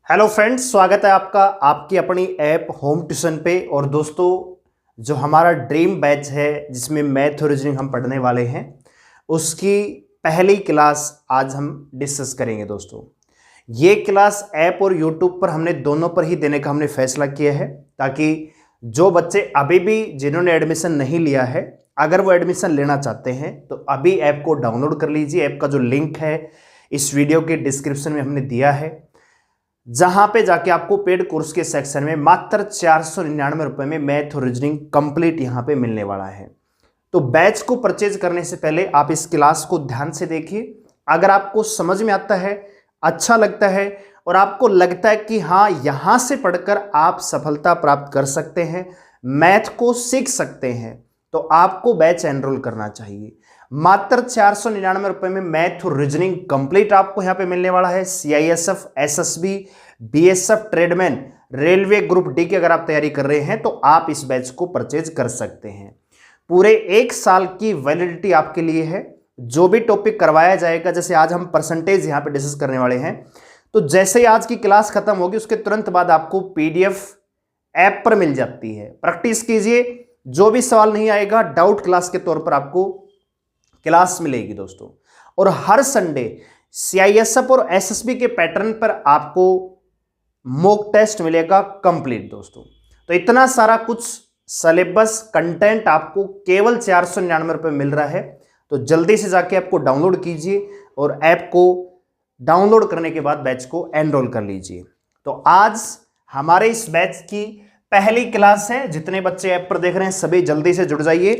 Hello friends, स्वागत है आपका आपकी अपनी ऐप होम ट्यूशन पे। और दोस्तों, जो हमारा ड्रीम बैच है जिसमें मैथ और रीजनिंग हम पढ़ने वाले हैं, उसकी पहली क्लास आज हम डिस्कस करेंगे। दोस्तों, ये क्लास ऐप और यूट्यूब पर हमने दोनों पर ही देने का हमने फैसला किया है, ताकि जो बच्चे अभी भी जिन्होंने एडमिशन नहीं लिया है, अगर वो एडमिशन लेना चाहते हैं तो अभी ऐप को डाउनलोड कर लीजिए। ऐप का जो लिंक है इस वीडियो के डिस्क्रिप्शन में हमने दिया है, जहां पे जाके आपको पेड कोर्स के सेक्शन में मात्र 499 रुपए में मैथ और रीजनिंग कंप्लीट यहां पे मिलने वाला है। तो बैच को परचेज करने से पहले आप इस क्लास को ध्यान से देखिए। अगर आपको समझ में आता है, अच्छा लगता है और आपको लगता है कि हाँ, यहां से पढ़कर आप सफलता प्राप्त कर सकते हैं, मैथ को सीख सकते हैं, तो आपको बैच एनरोल करना चाहिए। मात्र 499 रुपए में मैथ और रीजनिंग कंप्लीट आपको यहां पे मिलने वाला है। CISF, SSB, BSF, tradesman, railway group D की अगर आप तैयारी कर रहे हैं तो आप इस बैच को परचेज कर सकते हैं। पूरे 1 साल की वैलिडिटी आपके लिए है। जो भी टॉपिक करवाया जाएगा, जैसे आज हम परसेंटेज यहां पे डिस्कस करने वाले हैं, तो जैसे ही आज की क्लास खत्म होगी उसके तुरंत बाद आपको PDF ऐप पर मिल जाती है। प्रैक्टिस कीजिए, जो भी सवाल नहीं आएगा डाउट क्लास के तौर पर आपको क्लास मिलेगी दोस्तों। और हर संडे CISF और SSB के पैटर्न पर आपको मॉक टेस्ट मिलेगा कंप्लीट दोस्तों। तो इतना सारा कुछ सिलेबस कंटेंट आपको केवल 499 रुपए मिल रहा है। तो जल्दी से जाके ऐप को डाउनलोड कीजिए और ऐप को डाउनलोड करने के बाद बैच को एनरोल कर लीजिए। तो आज हमारे इस बैच की पहली क्लास है। जितने बच्चे ऐप पर देख रहे हैं सभी जल्दी से जुड़ जाइए।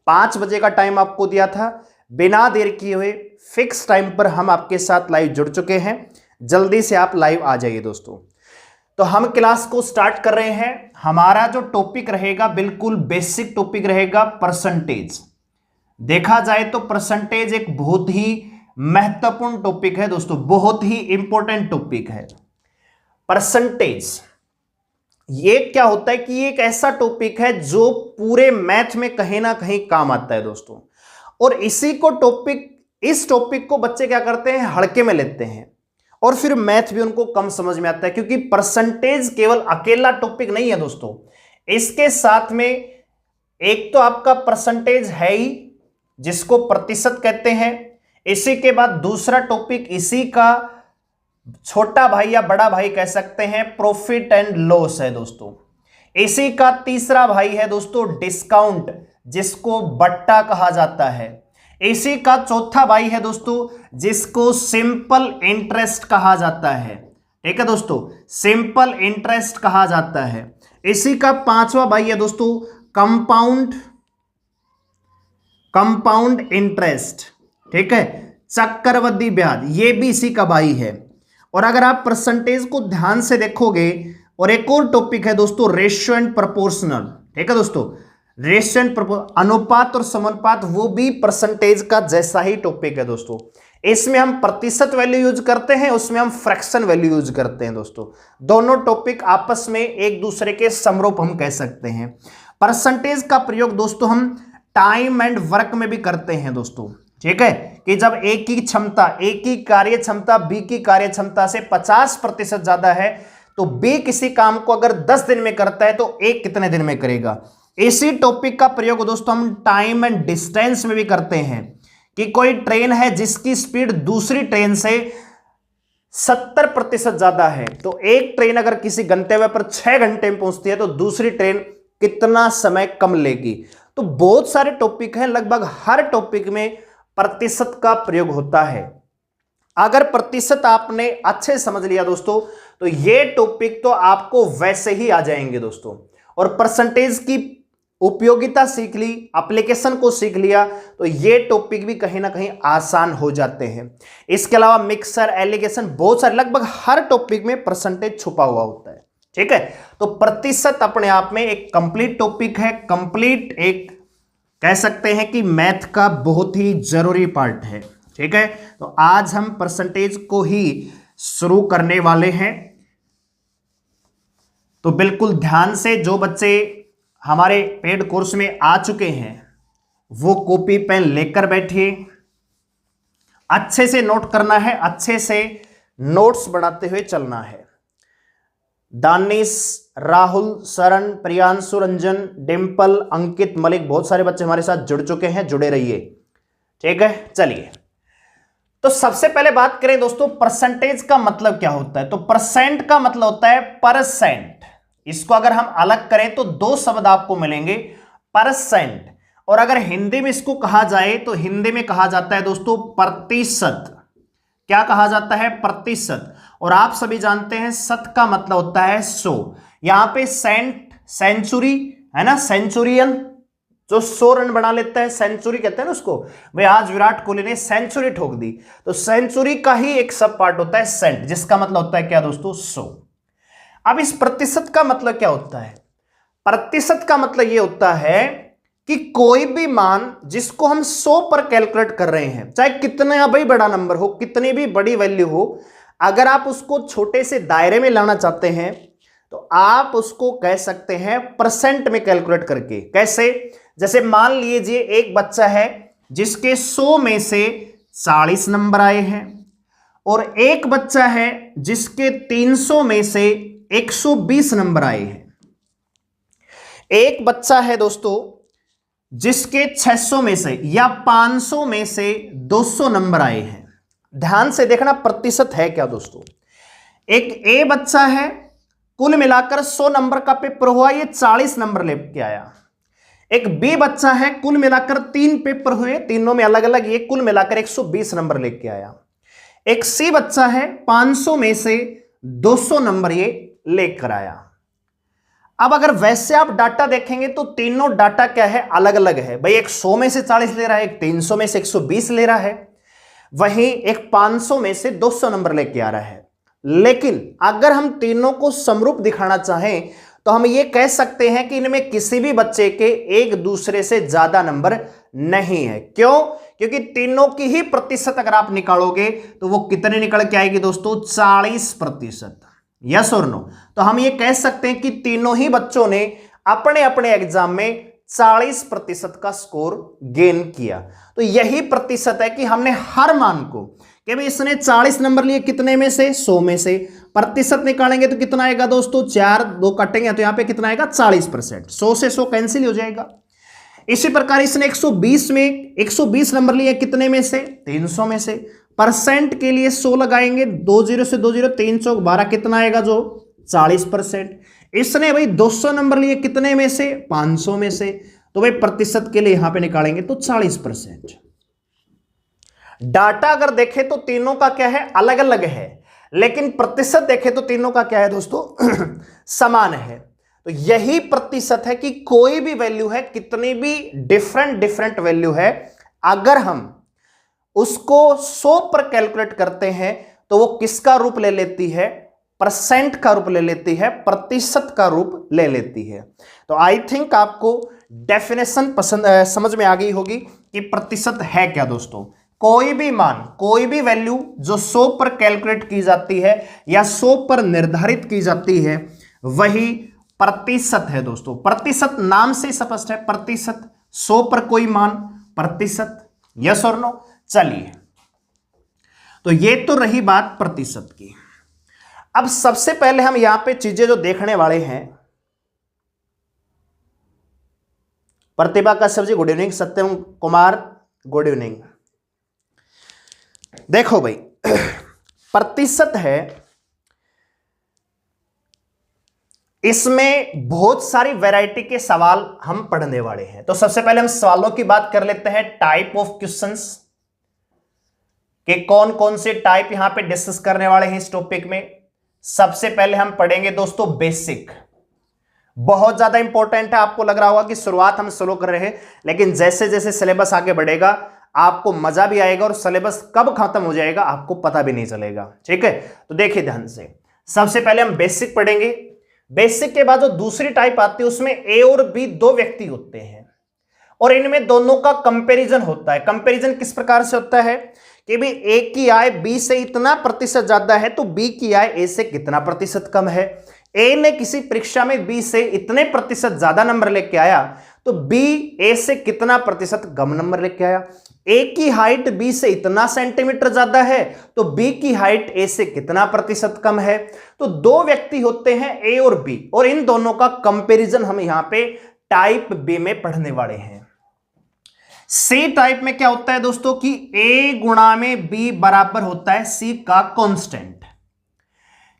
5 बजे का टाइम आपको दिया था, बिना देर किए हुए फिक्स टाइम पर हम आपके साथ लाइव जुड़ चुके हैं। जल्दी से आप लाइव आ जाइए दोस्तों। तो हम क्लास को स्टार्ट कर रहे हैं। हमारा जो टॉपिक रहेगा बिल्कुल बेसिक टॉपिक रहेगा, परसेंटेज। देखा जाए तो परसेंटेज एक बहुत ही महत्वपूर्ण टॉपिक है दोस्तों, बहुत ही इंपॉर्टेंट टॉपिक है परसेंटेज। ये क्या होता है कि ये एक ऐसा टॉपिक है जो पूरे मैथ में कहीं ना कहीं काम आता है दोस्तों। और इस टॉपिक को बच्चे क्या करते हैं, हल्के में लेते हैं और फिर मैथ भी उनको कम समझ में आता है, क्योंकि परसेंटेज केवल अकेला टॉपिक नहीं है दोस्तों। इसके साथ में एक तो आपका परसेंटेज है ही, जिसको प्रतिशत कहते हैं। इसी के बाद दूसरा टॉपिक इसी का छोटा भाई या बड़ा भाई कह सकते हैं, प्रॉफिट एंड लॉस है दोस्तों। इसी का तीसरा भाई है दोस्तों डिस्काउंट, जिसको बट्टा कहा जाता है। इसी का चौथा भाई है दोस्तों जिसको सिंपल इंटरेस्ट कहा जाता है। ठीक है दोस्तों, सिंपल इंटरेस्ट कहा जाता है। इसी का पांचवा भाई है दोस्तों कंपाउंड इंटरेस्ट। ठीक है, चक्रवृद्धि ब्याज, ये भी इसी का भाई है। और अगर आप परसेंटेज को ध्यान से देखोगे, और एक और टॉपिक है दोस्तों रेशियो एंड प्रोपोर्शनल। ठीक है दोस्तों, रेशियो एंड अनुपात और समानुपात, वो भी परसेंटेज का जैसा ही टॉपिक है दोस्तों। इसमें हम प्रतिशत वैल्यू यूज करते हैं, उसमें हम फ्रैक्शन वैल्यू यूज करते हैं दोस्तों। दोनों टॉपिक आपस में एक दूसरे के समरूप हम कह सकते हैं। परसेंटेज का प्रयोग दोस्तों हम टाइम एंड वर्क में भी करते हैं दोस्तों। ठीक है, कि जब एक की कार्य क्षमता बी की कार्य क्षमता से 50% ज्यादा है, तो बी किसी काम को अगर 10 दिन में करता है तो ए कितने दिन में करेगा। इसी टॉपिक का प्रयोग दोस्तों हम टाइम एंड डिस्टेंस में भी करते हैं, कि कोई ट्रेन है जिसकी स्पीड दूसरी ट्रेन से 70% ज्यादा है, तो एक ट्रेन अगर किसी गंतव्य पर 6 घंटे में पहुंचती है तो दूसरी ट्रेन कितना समय कम लेगी। तो बहुत सारे टॉपिक हैं, लगभग हर टॉपिक में प्रतिशत का प्रयोग होता है। अगर प्रतिशत आपने अच्छे समझ लिया दोस्तों, तो ये टॉपिक तो आपको वैसे ही आ जाएंगे दोस्तों। और परसेंटेज की उपयोगिता सीख ली, एप्लीकेशन को सीख लिया, तो ये टॉपिक भी कहीं ना कहीं आसान हो जाते हैं। इसके अलावा मिक्सर, एलिगेशन, बहुत सारे, लगभग हर टॉपिक में परसेंटेज छुपा हुआ होता है। ठीक है, तो प्रतिशत अपने आप में एक कंप्लीट टॉपिक है, कंप्लीट एक कह सकते हैं कि मैथ का बहुत ही जरूरी पार्ट है। ठीक है, तो आज हम परसेंटेज को ही शुरू करने वाले हैं। तो बिल्कुल ध्यान से, जो बच्चे हमारे पेड कोर्स में आ चुके हैं वो कॉपी पेन लेकर बैठिए। अच्छे से नोट करना है, अच्छे से नोट्स बनाते हुए चलना है। दानिश, राहुल, शरण, प्रियांशु, रंजन, डिम्पल, अंकित, मलिक, बहुत सारे बच्चे हमारे साथ जुड़ चुके हैं, जुड़े रहिए। ठीक है, चलिए तो सबसे पहले बात करें दोस्तों, परसेंटेज का मतलब क्या होता है। तो परसेंट का मतलब होता है परसेंट। इसको अगर हम अलग करें तो दो शब्द आपको मिलेंगे, परसेंट, और अगर हिंदी में इसको कहा जाए तो हिंदी में कहा जाता है दोस्तों प्रतिशत। क्या कहा जाता है? प्रतिशत। और आप सभी जानते हैं शत का मतलब होता है 100। यहां पे सेंचुरी है ना, सेंचुरियन जो 100 रन बना लेता है, सेंचुरी कहते हैं ना उसको। भाई आज विराट कोहली ने सेंचुरी ठोक दी, तो सेंचुरी का ही एक सब पार्ट होता है सेंट, जिसका मतलब होता है क्या दोस्तों? 100। अब इस प्रतिशत का मतलब क्या होता है? प्रतिशत का मतलब यह होता है कि कोई भी मान जिसको हम 100 पर कैलकुलेट कर रहे हैं, चाहे कितना भाई बड़ा नंबर हो, कितनी भी बड़ी वैल्यू हो, अगर आप उसको छोटे से दायरे में लाना चाहते हैं तो आप उसको कह सकते हैं परसेंट में कैलकुलेट करके। कैसे? जैसे मान लीजिए एक बच्चा है जिसके 100 में से 40 नंबर आए हैं, और एक बच्चा है जिसके 300 में से 120 नंबर आए हैं। एक बच्चा है दोस्तों जिसके 600 में से या 500 में से 200 नंबर आए हैं। ध्यान से देखना प्रतिशत है क्या दोस्तों। एक ए बच्चा है, कुल मिलाकर 100 नंबर का पेपर हुआ, ये 40 नंबर लेके आया। एक बी बच्चा है, कुल मिलाकर 3 पेपर हुए, तीनों में अलग अलग, ये कुल मिलाकर 120 नंबर लेके आया। एक सी बच्चा है, 500 में से 200 नंबर ये लेकर आया। अब अगर वैसे आप डाटा देखेंगे तो तीनों डाटा क्या है? अलग अलग है। भाई एक 100 में से 40 ले रहा है, एक 300 में से 120 ले रहा है, वहीं एक 500 में से 200 नंबर लेके आ रहा है। लेकिन अगर हम तीनों को समरूप दिखाना चाहें तो हम ये कह सकते हैं कि इनमें किसी भी बच्चे के एक दूसरे से ज्यादा नंबर नहीं है। क्यों? क्योंकि तीनों की ही प्रतिशत अगर आप निकालोगे तो वो कितने निकल के आएगी दोस्तों? 40%। यस और नो? तो हम ये कह सकते हैं कि तीनों ही बच्चों ने अपने अपने एग्जाम में 40% का स्कोर गेन किया। तो यही प्रतिशत है कि हमने हर मान को, कि भाई इसने 40 नंबर लिए, कितने में से? 100 में से। प्रतिशत निकालेंगे तो कितना आएगा दोस्तों? 4 2 काटेंगे तो यहां पे कितना आएगा? 40%। 100 से 100 कैंसिल हो जाएगा। इसी प्रकार इसने 120 नंबर लिए, कितने में से? 300 में से। परसेंट के लिए 100 लगाएंगे, 20 से 20, 3 चौक 12, कितना आएगा? जो 40%। इसने भाई 200 नंबर लिए, कितने में से? 500 में से। तो भाई प्रतिशत के लिए यहां पे निकालेंगे तो 40%। डाटा अगर देखें तो तीनों का क्या है? अलग अलग है, लेकिन प्रतिशत देखें तो तीनों का क्या है दोस्तों? समान है। तो यही प्रतिशत है कि कोई भी वैल्यू है, कितनी भी डिफरेंट वैल्यू है, अगर हम उसको 100 पर कैलकुलेट करते हैं तो वो किसका रूप ले लेती है? परसेंट का रूप ले लेती है, प्रतिशत का रूप ले लेती है। तो आई थिंक आपको डेफिनेशन समझ में आ गई होगी कि प्रतिशत है क्या दोस्तों। कोई भी मान, कोई भी वैल्यू जो 100 पर कैलकुलेट की जाती है या 100 पर निर्धारित की जाती है, वही प्रतिशत है दोस्तों। प्रतिशत नाम से स्पष्ट है, प्रतिशत। 100 पर कोई मान, प्रतिशत। यस और नो? चलिए, तो ये तो रही बात प्रतिशत की। अब सबसे पहले हम यहां पे चीजें जो देखने वाले हैं, प्रतिभा कश्यप जी गुड इवनिंग, सत्यम कुमार गुड इवनिंग। देखो भाई, प्रतिशत है, इसमें बहुत सारी वैरायटी के सवाल हम पढ़ने वाले हैं। तो सबसे पहले हम सवालों की बात कर लेते हैं, टाइप ऑफ क्वेश्चंस के कौन कौन से टाइप यहां पे डिस्कस करने वाले हैं इस टॉपिक में। सबसे पहले हम पढ़ेंगे दोस्तों बेसिक। बहुत ज्यादा इंपॉर्टेंट है। आपको लग रहा होगा कि शुरुआत हम स्लो कर रहे हैं, लेकिन जैसे जैसे सिलेबस आगे बढ़ेगा आपको मजा भी आएगा और सिलेबस कब खत्म हो जाएगा आपको पता भी नहीं चलेगा। ठीक है, तो देखिए ध्यान से। सबसे पहले हम बेसिक पढ़ेंगे। बेसिक के बाद जो दूसरी टाइप आती है उसमें ए और बी दो व्यक्ति होते हैं और इनमें दोनों का कंपैरिजन होता है। कंपैरिजन किस प्रकार से होता है कि भाई ए की आय बी से इतना प्रतिशत ज्यादा है तो बी की आय ए से कितना प्रतिशत कम है। ए ने किसी परीक्षा में बी से इतने प्रतिशत ज्यादा नंबर लेके आया तो बी ए से कितना प्रतिशत कम नंबर लेके आया। ए की हाइट बी से इतना सेंटीमीटर ज्यादा है तो बी की हाइट ए से कितना प्रतिशत कम है। तो दो व्यक्ति होते हैं ए और बी, और इन दोनों का कंपैरिजन हम यहां पे टाइप बी में पढ़ने वाले हैं। सी टाइप में क्या होता है दोस्तों कि ए गुणा में बी बराबर होता है सी का कांस्टेंट।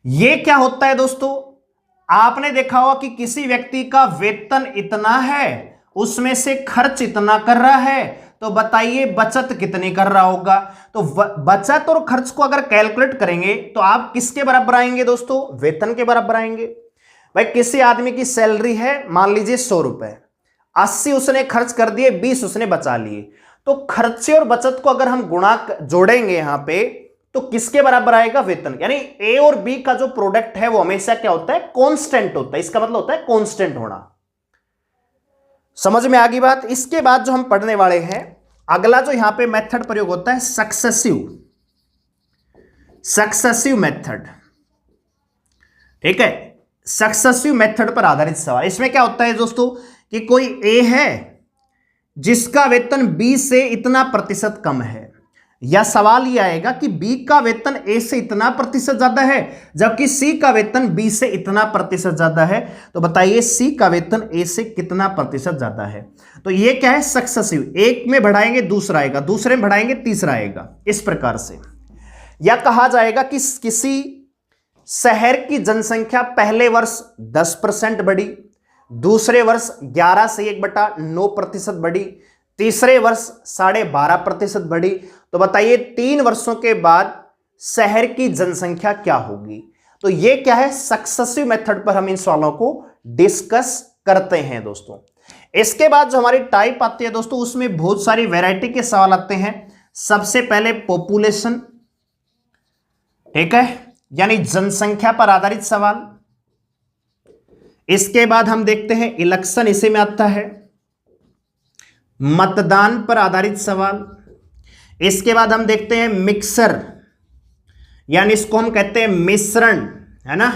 ये क्या होता है दोस्तों, आपने देखा होगा कि किसी व्यक्ति का वेतन इतना है, उसमें से खर्च इतना कर रहा है, तो बताइए बचत कितनी कर रहा होगा। तो बचत और खर्च को अगर कैलकुलेट करेंगे तो आप किसके बराबर आएंगे दोस्तों, वेतन के बराबर आएंगे। भाई किसी आदमी की सैलरी है मान लीजिए 100 रुपए, 80 उसने खर्च कर दिए, 20 उसने बचा लिए, तो खर्चे और बचत को अगर हम गुणा जोड़ेंगे यहां पे तो किसके बराबर आएगा, वेतन। यानी ए और बी का जो प्रोडक्ट है वो हमेशा क्या होता है, कांस्टेंट होता है। इसका मतलब होता है कांस्टेंट होना। समझ में आ गई बात। इसके बाद जो हम पढ़ने वाले हैं, अगला जो यहां पे मेथड प्रयोग होता है सक्सेसिव मेथड। ठीक है, सक्सेसिव मेथड पर आधारित सवाल। इसमें क्या होता है दोस्तों कि कोई ए है जिसका वेतन बी से इतना प्रतिशत कम है, या सवाल यह आएगा कि बी का वेतन ए से इतना प्रतिशत ज्यादा है जबकि सी का वेतन बी से इतना प्रतिशत ज्यादा है, तो बताइए सी का वेतन ए से कितना प्रतिशत ज्यादा है। तो ये क्या है, सक्सेसिव। एक में बढ़ाएंगे दूसरा आएगा, दूसरे में बढ़ाएंगे तीसरा आएगा, इस प्रकार से। या कहा जाएगा कि किसी शहर की जनसंख्या पहले वर्ष 10% बढ़ी, दूसरे वर्ष 11 से 1/9% बढ़ी, तीसरे वर्ष 12.5% बढ़ी, तो बताइए 3 वर्षों के बाद शहर की जनसंख्या क्या होगी। तो ये क्या है, सक्सेसिव मेथड पर हम इन सवालों को डिस्कस करते हैं दोस्तों। इसके बाद जो हमारी टाइप आती है दोस्तों, उसमें बहुत सारी वैरायटी के सवाल आते हैं। सबसे पहले पॉपुलेशन, ठीक है, यानी जनसंख्या पर आधारित सवाल। इसके बाद हम देखते हैं इलेक्शन, इसी में आता है मतदान पर आधारित सवाल। इसके बाद हम देखते हैं मिक्सर, यानी इसको हम कहते हैं मिश्रण, है ना,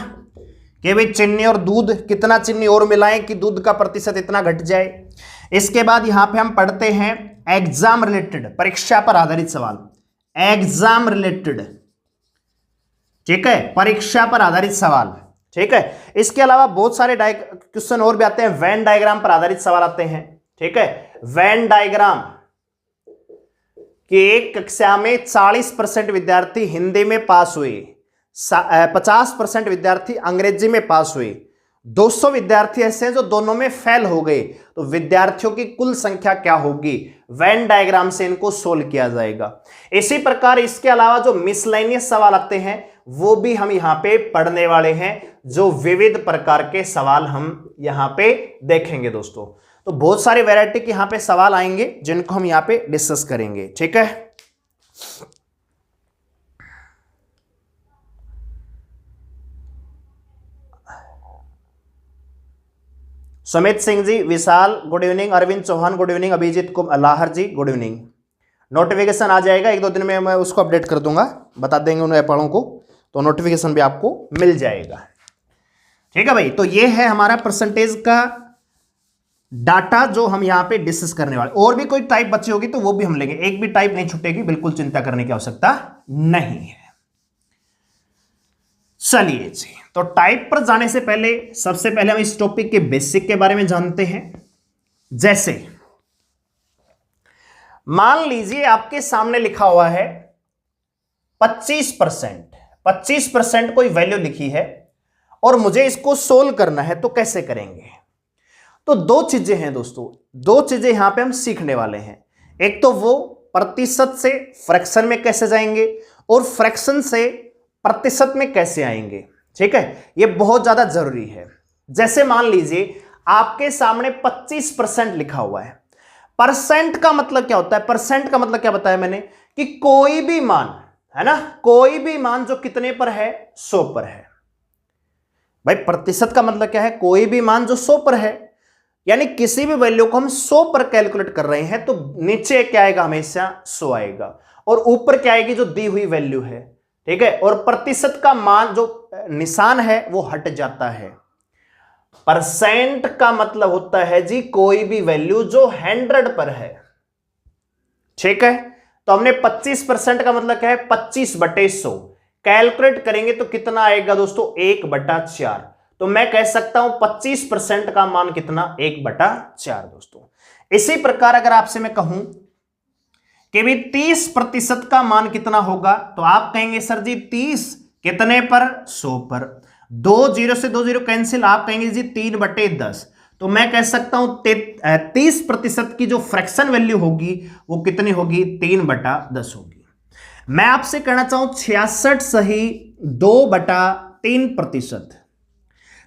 कि भाई चीनी और दूध, कितना चीनी और मिलाएं कि दूध का प्रतिशत इतना घट जाए। इसके बाद यहां पे हम पढ़ते हैं एग्जाम रिलेटेड, परीक्षा पर आधारित सवाल, एग्जाम रिलेटेड, ठीक है, परीक्षा पर आधारित सवाल, ठीक है। इसके अलावा बहुत सारे क्वेश्चन और भी आते हैं, वेन डायग्राम पर आधारित सवाल आते हैं, ठीक है। वेन डायग्राम कि एक कक्षा में 40% विद्यार्थी हिंदी में पास हुए, 50% विद्यार्थी अंग्रेजी में पास हुए, 200 विद्यार्थी ऐसे हैं जो दोनों में फेल हो गए, तो विद्यार्थियों की कुल संख्या क्या होगी। वेन डायग्राम से इनको सोल्व किया जाएगा। इसी प्रकार इसके अलावा जो मिसलेनियस सवाल आते हैं वो भी हम यहां पे पढ़ने वाले हैं, जो विविध प्रकार के सवाल हम यहां पे देखेंगे दोस्तों। तो बहुत सारी वैरायटी के यहां पे सवाल आएंगे जिनको हम यहां पे डिस्कस करेंगे, ठीक है। Sumit Singh ji, Vishal good evening, Arvind Chauhan good evening, Abhijit Lahar ji good evening. Notification आ जाएगा 1-2 दिन में, मैं उसको अपडेट कर दूंगा, बता देंगे उन व्यापारों को, तो नोटिफिकेशन भी आपको मिल जाएगा, ठीक है भाई। तो ये है हमारा परसेंटेज का डाटा जो हम यहां पे डिस्कस करने वाले। और भी कोई टाइप बची होगी तो वो भी हम लेंगे, एक भी टाइप नहीं छूटेगी, बिल्कुल चिंता करने की आवश्यकता नहीं है। चलिए जी, तो टाइप पर जाने से पहले सबसे पहले हम इस टॉपिक के बेसिक के बारे में जानते हैं। जैसे मान लीजिए आपके सामने लिखा हुआ है 25% कोई वैल्यू लिखी है और मुझे इसको सोल्व करना है, तो कैसे करेंगे। तो 2 चीजें हैं दोस्तों, 2 चीजें यहां पे हम सीखने वाले हैं। एक तो वो प्रतिशत से फ्रैक्शन में कैसे जाएंगे और फ्रैक्शन से प्रतिशत में कैसे आएंगे, ठीक है, ये बहुत ज्यादा जरूरी है। जैसे मान लीजिए आपके सामने 25% लिखा हुआ है। परसेंट का मतलब क्या होता है, परसेंट का मतलब क्या बताया मैंने कि कोई भी मान, है ना, कोई भी मान जो कितने पर है, 100 पर है। भाई प्रतिशत का मतलब क्या है, कोई भी मान जो 100 पर है, यानी किसी भी वैल्यू को हम 100 पर कैलकुलेट कर रहे हैं तो नीचे क्या आएगा, हमेशा 100 आएगा, और ऊपर क्या आएगी, जो दी हुई वैल्यू है, ठीक है। और प्रतिशत का मान जो निशान है वो हट जाता है। परसेंट का मतलब होता है जी कोई भी वैल्यू जो 100 पर है, ठीक है। तो हमने 25% का मतलब क्या है, 25/100 कैलकुलेट करेंगे तो कितना आएगा दोस्तों, 1/4। तो मैं कह सकता हूं 25% का मान कितना, 1/4 दोस्तों। इसी प्रकार अगर आपसे मैं कहूं कि भी 30% का मान कितना होगा, तो आप कहेंगे सर जी 30 कितने पर, 100 पर। 2 0 से 2 0 कैंसिल, आप कहेंगे जी 3/10। तो मैं कह सकता हूं 30% की जो फ्रैक्शन वैल्यू होगी वो कितनी होगी, 3/10 होगी। मैं आपसे कहना चाहूं 66 सही 2/3%।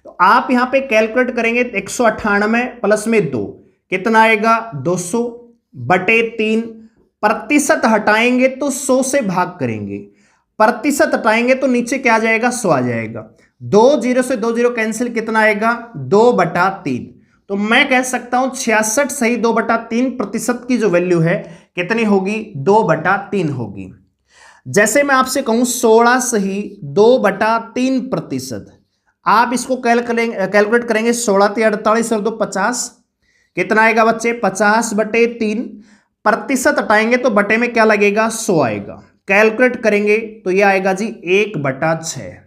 तो आप यहां पे कैलकुलेट करेंगे 198 प्लस में 2 कितना आएगा, 200/3। प्रतिशत हटाएंगे तो 100 से भाग करेंगे, प्रतिशत हटाएंगे तो नीचे क्या आ जाएगा, 100 आ जाएगा। 2 0 से 2 0 कैंसिल, कितना आएगा, 2/3। तो मैं कह सकता हूं 66 सही 2/3% की जो वैल्यू है कितनी होगी, 2/3 होगी। जैसे मैं आपसे कहूं 16 सही 2/3%, आप इसको कैलकुलेट करेंगे, 16 × 48 और 2 50, कितना आएगा बच्चे, 50/3। प्रतिशत हटाएंगे तो बटे में क्या लगेगा, 100 आएगा। कैलकुलेट करेंगे तो यह आएगा जी 1/6।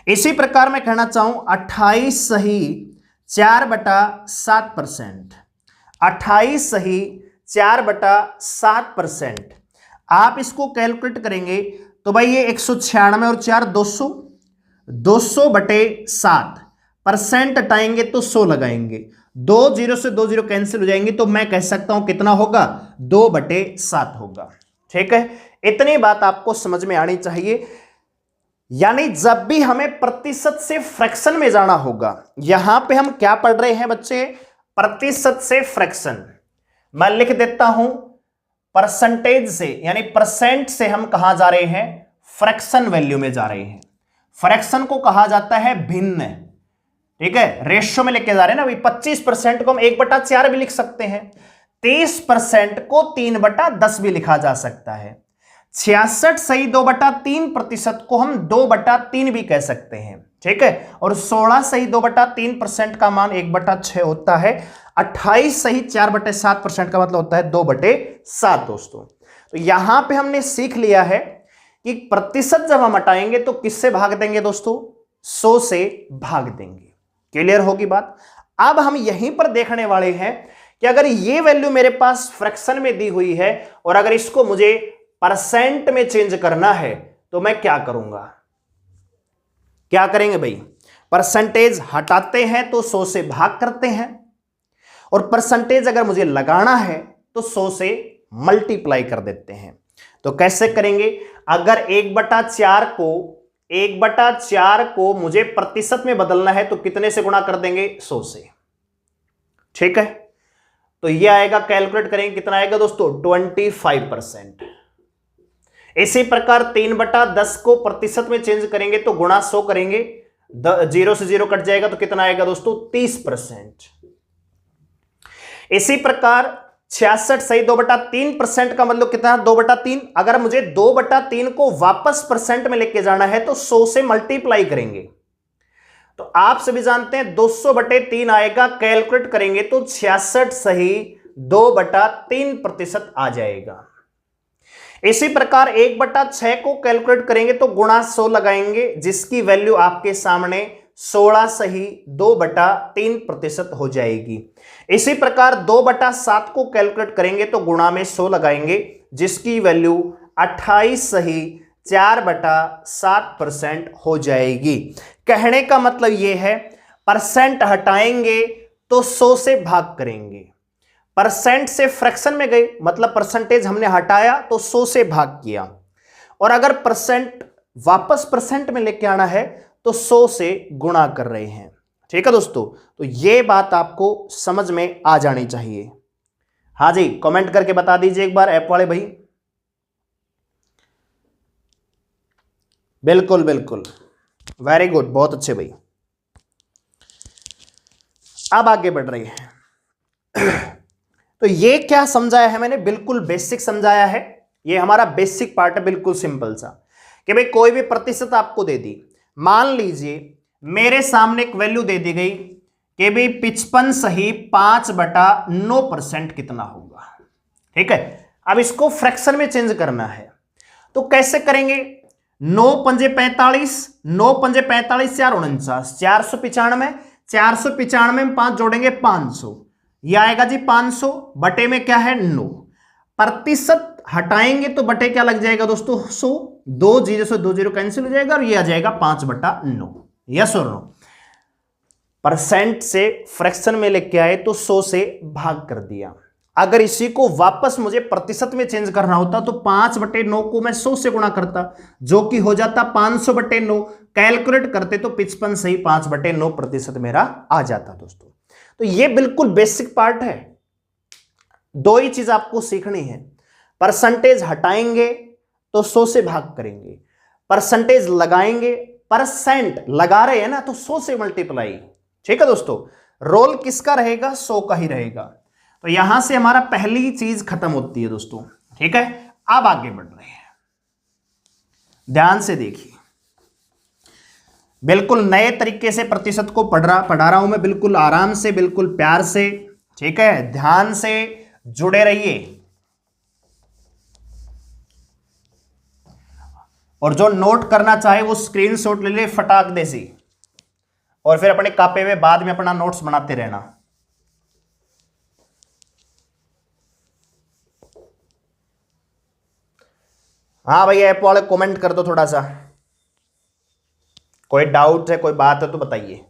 इसी प्रकार मैं कहना चाहूं 28 सही 4/7%, 28 सही 4/7%। आप इसको कैलकुलेट करेंगे तो भाई ये 196 और 4 200, 200/7। परसेंट हटाएंगे तो 100 लगाएंगे, 2 0 से 2 0 कैंसिल हो जाएंगे, तो मैं कह सकता हूं कितना होगा, 2/7 होगा, ठीक है। इतनी बात आपको समझ में आनी चाहिए। यानी जब भी हमें प्रतिशत से फ्रैक्शन में जाना होगा, यहां पे हम क्या पढ़ रहे हैं बच्चे, प्रतिशत से फ्रैक्शन। मैं लिख देता हूं परसेंटेज से, यानी परसेंट से हम कहां जा रहे हैं, फ्रैक्शन वैल्यू में जा रहे हैं। फ्रैक्शन को कहा जाता है भिन्न, ठीक है, रेशियो में लेके जा रहे हैं ना भाई। 25% को हम 1/4 भी लिख सकते हैं, 30% को 3/10 भी लिखा जा सकता है। 66 सही 2/3% को हम 2/3 भी कह सकते हैं, ठीक है। और 16 सही 2/3% का मान 1/6 होता है। 28 सही 4/7% का मतलब होता है 2/7 दोस्तों। तो यहां पे हमने सीख लिया है कि प्रतिशत जब हम हटाएंगे तो किससे भाग देंगे दोस्तों, 100 से भाग देंगे। क्लियर होगी बात। अब हम यहीं पर देखने वाले हैं कि अगर ये वैल्यू मेरे पास फ्रैक्शन में दी हुई है और अगर इसको मुझे परसेंट में चेंज करना है तो मैं क्या करूंगा, क्या करेंगे भाई, परसेंटेज हटाते हैं तो 100 से भाग करते हैं, और परसेंटेज अगर मुझे लगाना है तो 100 से मल्टीप्लाई कर देते हैं। तो कैसे करेंगे, अगर 1/4 को मुझे प्रतिशत में बदलना है तो कितने से गुणा कर देंगे, 100 से, ठीक है। तो यह आएगा, कैलकुलेट करेंगे कितना आएगा दोस्तों, 25%। इसी प्रकार 3/10 को प्रतिशत में चेंज करेंगे तो गुणा 100 करेंगे, 0 से 0 कट जाएगा तो कितना आएगा दोस्तों, 30%। इसी प्रकार 66 सही 2/3% का मतलब कितना, 2/3। अगर मुझे 2/3 को वापस परसेंट में लेके जाना है तो 100 से मल्टीप्लाई करेंगे। तो आप सभी जानते हैं 200/3 आएगा, कैलकुलेट करेंगे तो 66 सही 2/3% आ जाएगा। इसी प्रकार 1/6 को कैलकुलेट करेंगे तो गुणा 100 लगाएंगे, जिसकी वैल्यू आपके सामने 16 सही 2/3% हो जाएगी। इसी प्रकार 2/7 को कैलकुलेट करेंगे तो गुणा में 100 लगाएंगे, जिसकी वैल्यू 28 सही 4/7% हो जाएगी। कहने का मतलब यह है, परसेंट हटाएंगे तो 100 से भाग करेंगे, परसेंट से फ्रैक्शन में गए मतलब परसेंटेज हमने हटाया तो 100 से भाग किया, और अगर परसेंट वापस परसेंट में लेके आना है तो 100 से गुणा कर रहे हैं, ठीक है दोस्तों। तो यह बात आपको समझ में आ जानी चाहिए। हाँ जी, कमेंट करके बता दीजिए एक बार ऐप वाले भाई। बिल्कुल बिल्कुल, वेरी गुड, बहुत अच्छे भाई। अब आगे बढ़ रही है। तो ये क्या समझाया है मैंने, बिल्कुल बेसिक समझाया है। ये हमारा बेसिक पार्ट है, बिल्कुल सिंपल सा, कि भाई कोई भी प्रतिशत आपको दे दी, मान लीजिए मेरे सामने एक वैल्यू दे दी गई कि भाई 55 सही 5/9% कितना होगा। ठीक है, अब इसको फ्रैक्शन में चेंज करना है तो कैसे करेंगे? 9 पंजे 45, 9 पंजे 45, 4 49, 495, 495 में 5 जोड़ेंगे 500, यह आएगा जी 500 बटे में क्या है 9, प्रतिशत हटाएंगे तो बटे क्या लग जाएगा दोस्तों 100, 2 जीरो से 2 जीरो कैंसिल हो जाएगा और ये आ जाएगा 5/9। यस और नो? परसेंट से फ्रैक्शन में लेके आए तो 100 से भाग कर दिया। अगर इसी को वापस मुझे प्रतिशत में चेंज करना होता तो 5/9 को मैं 100 से गुणा करता, जो कि हो जाता 500/9। कैलकुलेट करते तो 55 सही 5/9% मेरा आ जाता दोस्तों। तो ये बिल्कुल बेसिक पार्ट है। दो ही चीज आपको सीखनी है, परसेंटेज हटाएंगे तो 100 से भाग करेंगे, परसेंटेज लगाएंगे, परसेंट लगा रहे हैं ना तो 100 से मल्टीप्लाई। ठीक है दोस्तों, रोल किसका रहेगा? 100 का ही रहेगा। तो यहां से हमारा पहली चीज खत्म होती है दोस्तों। ठीक है, अब आगे बढ़ रहे हैं, ध्यान से देखिए। बिल्कुल नए तरीके से प्रतिशत को पढ़ा रहा हूं मैं, बिल्कुल आराम से, बिल्कुल प्यार से। ठीक है, ध्यान से जुड़े रहिए। और जो नोट करना चाहे वो स्क्रीनशॉट ले ले फटाक दे सी, और फिर अपने कापे में बाद में अपना नोट्स बनाते रहना। हाँ भैया, ऐप वाले कमेंट कर दो थोड़ा सा, कोई डाउट है, कोई बात है तो बताइए।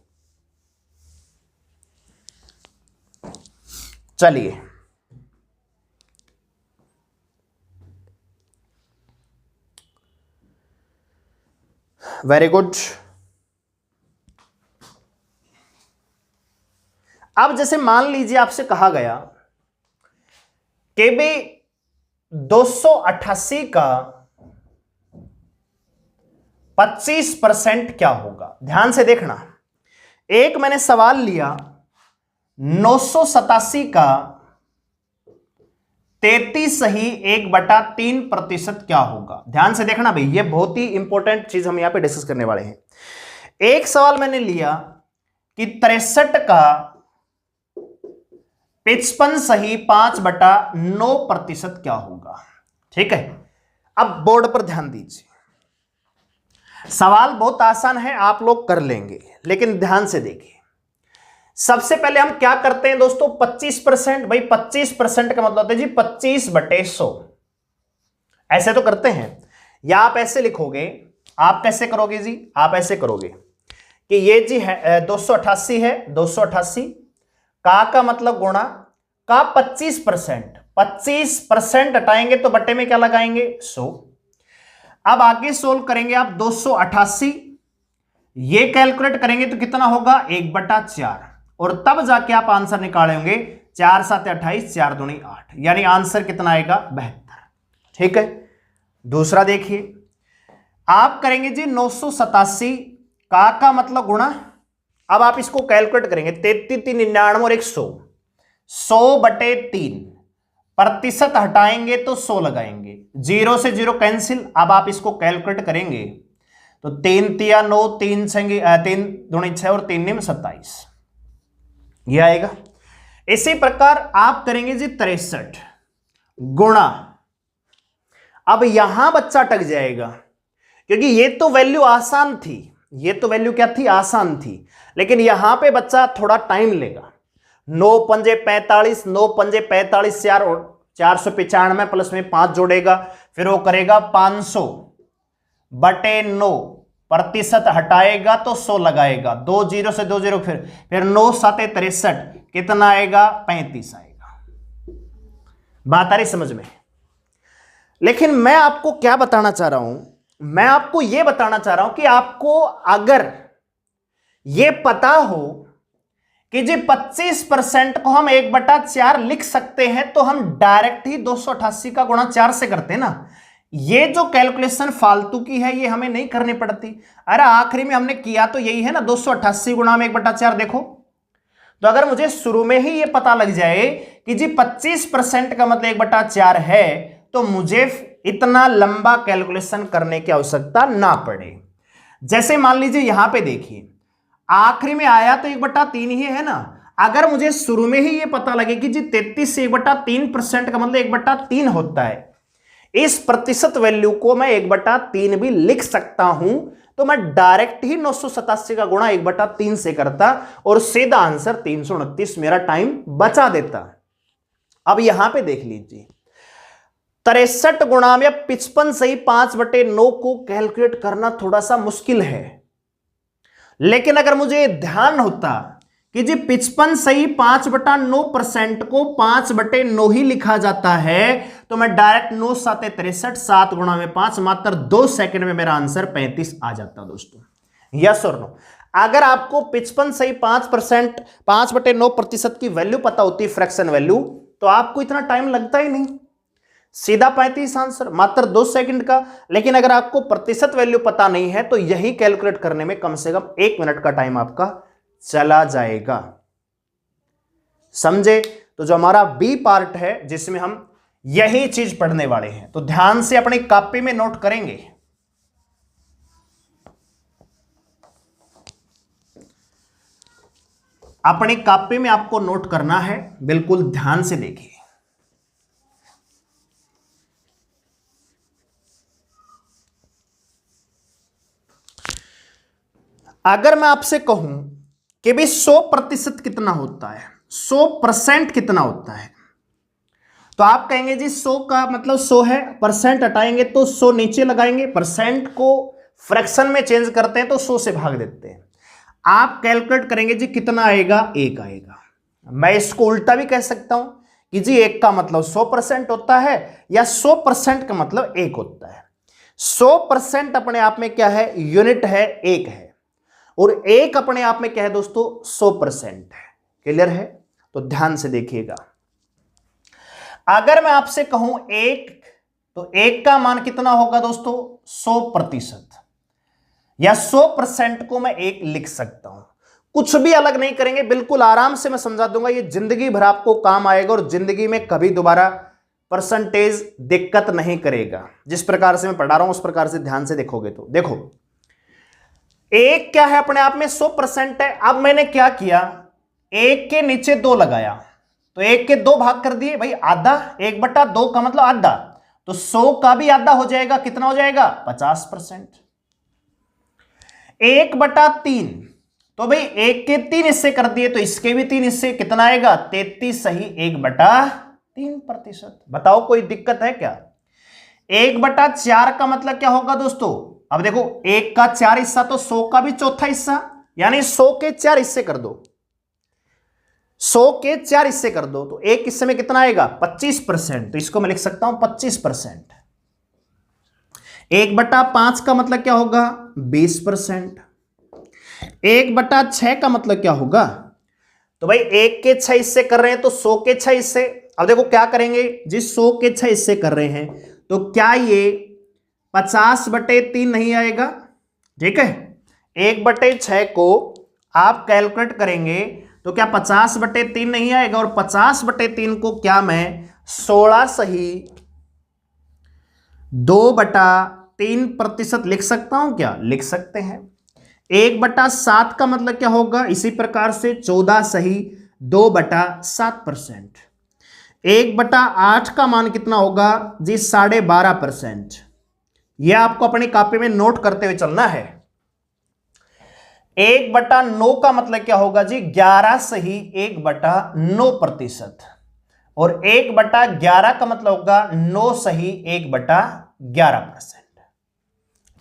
चलिए, वेरी गुड। अब जैसे मान लीजिए आपसे कहा गया कि भाई 288 का 25% क्या होगा। ध्यान से देखना, एक मैंने सवाल लिया 987 का 33 सही 1/3% क्या होगा। ध्यान से देखना भाई, ये बहुत ही इंपॉर्टेंट चीज हम यहां पे डिस्कस करने वाले हैं। एक सवाल मैंने लिया कि 63 का 55 सही 5/9% क्या होगा। ठीक है, अब बोर्ड पर ध्यान दीजिए, सवाल बहुत आसान है, आप लोग कर लेंगे, लेकिन ध्यान से देखिए। सबसे पहले हम क्या करते हैं दोस्तों? 25%। भाई 25% का मतलब होता है जी 25/100, ऐसे तो करते हैं। या आप ऐसे लिखोगे, आप कैसे करोगे जी? आप ऐसे करोगे कि ये जी है 288 है, 288 का मतलब गुणा का 25%, 25% हटाएंगे तो बट्टे में क्या लगाएंगे 100। अब आगे सोल्व करेंगे आप 288, ये कैलकुलेट करेंगे तो कितना होगा 1/4, और तब जाके आप आंसर निकालेंगे 4 7 28, 4 दूनी 8, यानी आंसर कितना आएगा 72। ठीक है, दूसरा देखिए, आप करेंगे जी 987 का मतलब गुणा, अब आप इसको कैलकुलेट करेंगे 33 3 99 और 100, 100/3, प्रतिशत हटाएंगे तो 100 लगाएंगे, 0 से 0 कैंसिल। अब आप इसको कैलकुलेट करेंगे तो 3 तिया 9, 3 दूनी 6 और 3 निम 27, यह आएगा। इसी प्रकार आप करेंगे जी 63 गुणा, अब यहां बच्चा अटक जाएगा क्योंकि ये तो वैल्यू आसान थी, ये तो वैल्यू क्या थी? आसान थी, लेकिन यहां पे बच्चा थोड़ा टाइम लेगा। 9 पंजे 45, 9 पंजे 45, 495 प्लस में 5 जोड़ेगा, फिर वो करेगा 500/9, प्रतिशत हटाएगा तो 100 लगाएगा, 2 0 से 2 0, फिर 9 7 63, कितना आएगा 35 आएगा। बात आ रही समझ में? लेकिन मैं आपको क्या बताना चाह रहा हूं? मैं आपको यह बताना चाह रहा हूं कि आपको अगर यह पता हो कि जी 25% को हम 1/4 लिख सकते हैं, तो हम डायरेक्ट ही 288 का गुणा 4 से करते हैं ना। ये जो कैलकुलेशन फालतू की है ये हमें नहीं करनी पड़ती। अरे आखिरी में हमने किया तो यही है ना, 288 गुणा में 1/4। देखो, तो अगर मुझे शुरू में ही ये पता लग जाए कि जी 25% का मतलब 1/4 है, तो मुझे इतना लंबा कैलकुलेशन करने की आवश्यकता ना पड़े। जैसे मान लीजिए यहां पे देखिए, आखिरी में आया तो 1/3 ही है ना। अगर मुझे शुरू में ही ये पता लगे कि जी 33 से 1/3% का मतलब 1/3 होता है, इस प्रतिशत वैल्यू को मैं 1/3 भी लिख सकता हूं, तो मैं डायरेक्ट ही 987 का गुणा 1/3 से करता और सीधा आंसर 329 मेरा टाइम बचा देता। अब यहां पे देख लीजिए, 63 गुणा में 55 सही 5/9 को कैलकुलेट करना थोड़ा सा मुश्किल है, लेकिन अगर मुझे ध्यान होता कि जी 55 सही 5/9% को 5/9 ही लिखा जाता है, तो मैं डायरेक्ट 9 7 63, 7 गुणा में 5, मात्र 2 सेकंड में मेरा आंसर 35 आ जाता दोस्तों। यस और नो? अगर आपको 55 सही 5/9% की वैल्यू पता होती है, फ्रैक्शन वैल्यू, तो आपको इतना टाइम लगता ही नहीं, सीधा 35 आंसर मात्र 2 सेकंड का। लेकिन अगर आपको प्रतिशत वैल्यू पता नहीं है तो यही कैलकुलेट करने में कम से कम 1 मिनट का टाइम आपका चला जाएगा। समझे? तो जो हमारा बी पार्ट है जिसमें हम यही चीज पढ़ने वाले हैं, तो ध्यान से अपनी कॉपी में नोट करेंगे। अपनी कॉपी में आपको नोट करना है, बिल्कुल ध्यान से देखिए। अगर मैं आपसे कहूं कि भी 100% कितना होता है, 100% कितना होता है, तो आप कहेंगे जी 100 का मतलब 100 है, परसेंट हटाएंगे तो 100 नीचे लगाएंगे, परसेंट को फ्रैक्शन में चेंज करते हैं तो 100 से भाग देते हैं। आप कैलकुलेट करेंगे जी कितना आएगा, 1 आएगा। मैं इसको उल्टा भी कह सकता हूं कि जी 1 का मतलब 100% होता है, या 100% का मतलब 1 होता है। 100% अपने आप में क्या है, यूनिट है, 1 है, और 1 अपने आप में क्या है दोस्तों, 100% है। क्लियर है? तो ध्यान से देखिएगा। अगर मैं आपसे कहूं 1, तो 1 का मान कितना होगा दोस्तों, 100%, या 100% को मैं 1 लिख सकता हूं। कुछ भी अलग नहीं करेंगे, बिल्कुल आराम से मैं समझा दूंगा, ये जिंदगी भर आपको काम आएगा और जिंदगी में कभी दोबारा परसेंटेज दिक्कत नहीं करेगा। जिस प्रकार से मैं पढ़ा रहा हूं उस प्रकार से ध्यान से देखोगे तो देखो, 1 क्या है अपने आप में, 100% है। अब मैंने क्या किया, 1 के नीचे 2 लगाया, तो 1 के 2 भाग कर दिए भाई, आधा, 1/2 का मतलब आधा, तो 100 का भी आधा हो जाएगा, कितना हो जाएगा, 50%। 1/3, तो भाई 1 के 3 हिस्से कर दिए, तो इसके भी 3 हिस्से, कितना आएगा, 33 सही 1/3%। बताओ कोई दिक्कत है क्या? 1/4 का मतलब क्या होगा दोस्तों, अब देखो 1 का 4 हिस्सा तो 100 का भी चौथा हिस्सा, यानी 100 के 4 हिस्से कर दो, 100 के 4 हिस्से कर दो, तो एक हिस्से में कितना आएगा, 25%, तो इसको मैं लिख सकता हूं 25%। 1/5 का मतलब क्या होगा, 20%। 1/6 का मतलब क्या होगा, तो भाई 1 के 6 हिस्से कर रहे हैं तो 100 के 6 हिस्से। अब देखो क्या करेंगे, जिस 100 के 6 हिस्से कर रहे हैं तो क्या ये 50/3 नहीं आएगा? ठीक है, 1/6 को आप कैलकुलेट करेंगे तो क्या 50/3 नहीं आएगा, और 50/3 को क्या मैं 16 सही 2/3% लिख सकता हूं क्या? लिख सकते हैं। 1/7 का मतलब क्या होगा, इसी प्रकार से 14 सही 2/7%। 1/8 का मान कितना होगा जी, 12.5%। यह आपको अपनी कॉपी में नोट करते हुए चलना है। 1/9 का मतलब क्या होगा जी, 11 सही 1/9%, और 1/11 का मतलब होगा 9 सही 1/11%।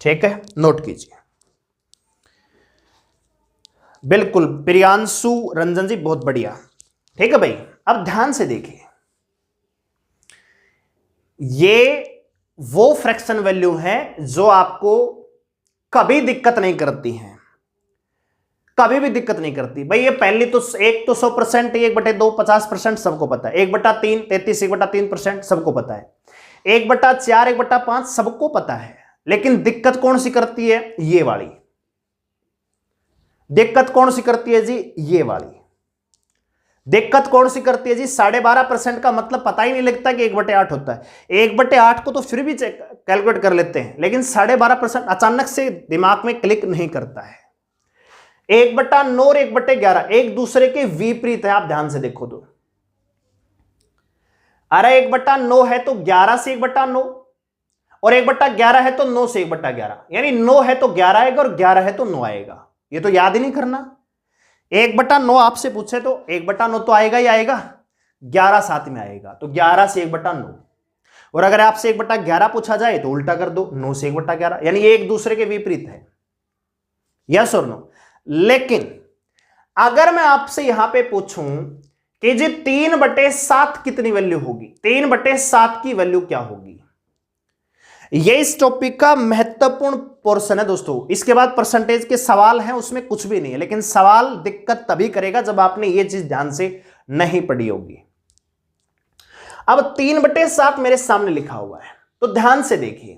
ठीक है, नोट कीजिए। बिल्कुल प्रियांशु रंजन जी, बहुत बढ़िया। ठीक है भाई, अब ध्यान से देखिए, ये वो फ्रैक्शन वैल्यू है जो आपको कभी दिक्कत नहीं करती है, कभी भी दिक्कत नहीं करती भाई। ये पहली तो 1 तो 100%, 1/2 50% सबको पता है, 1/3 33 1/3% सबको पता है, 1/4 1/5 सबको पता है। लेकिन दिक्कत कौन सी करती है, ये वाली दिक्कत कौन सी करती है जी, ये वाली दिक्कत कौन सी करती है जी, 12.5% का मतलब पता ही नहीं लगता कि 1/8 होता है। 1/8 को तो फिर भी कैलकुलेट कर लेते हैं, लेकिन 12.5% अचानक से दिमाग में क्लिक नहीं करता है। 1/9 और 1/11 एक दूसरे के विपरीत है, आप ध्यान से देखो तो। अरे 1/9 है तो 11 से 1/9 और 1/11 है तो 9 से 1/11, यानी 9 है तो 11 आएगा और 11 है तो 9 आएगा। ये तो याद ही नहीं करना। 1/9 आपसे पूछे तो 1/9 तो आएगा ही आएगा, 11 साथ में आएगा तो 11 से 1/9। और अगर आपसे 1/11 पूछा जाए तो उल्टा कर दो, 9 से 1/11, यानी ये एक दूसरे के विपरीत है। यस और नो। लेकिन अगर मैं आपसे यहां पे पूछूं कि जी 3/7 कितनी वैल्यू होगी, 3/7 की वैल्यू क्या होगी, ये इस टॉपिक का महत्वपूर्ण पोर्शन है दोस्तों। इसके बाद परसेंटेज के सवाल हैं, उसमें कुछ भी नहीं है, लेकिन सवाल दिक्कत तभी करेगा जब आपने ये चीज ध्यान से नहीं पढ़ी होगी। अब 3/7 मेरे सामने लिखा हुआ है तो ध्यान से देखिए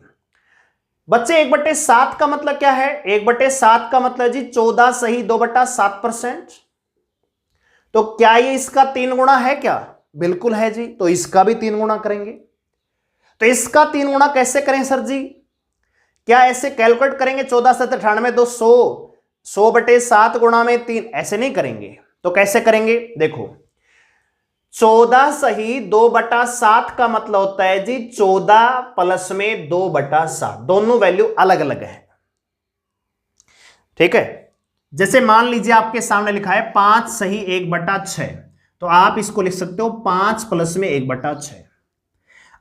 बच्चे। 1/7 का मतलब क्या है? 1/7 का मतलब जी 14 सही 2/7%। तो क्या ये इसका 3 गुना है क्या? बिल्कुल है जी। तो इसका भी 3 गुना करेंगे। तो इसका 3 गुना कैसे करें सर जी? क्या ऐसे कैलकुलेट करेंगे 14 7 98 2 100 100/7 गुणा में 3? ऐसे नहीं करेंगे। तो कैसे करेंगे? देखो 14 सही 2/7 का मतलब होता है जी 14 प्लस में 2/7, दोनों वैल्यू अलग अलग है। ठीक है। जैसे मान लीजिए आपके सामने लिखा है 5 सही 1/6, तो आप इसको लिख सकते हो 5 प्लस में 1/6।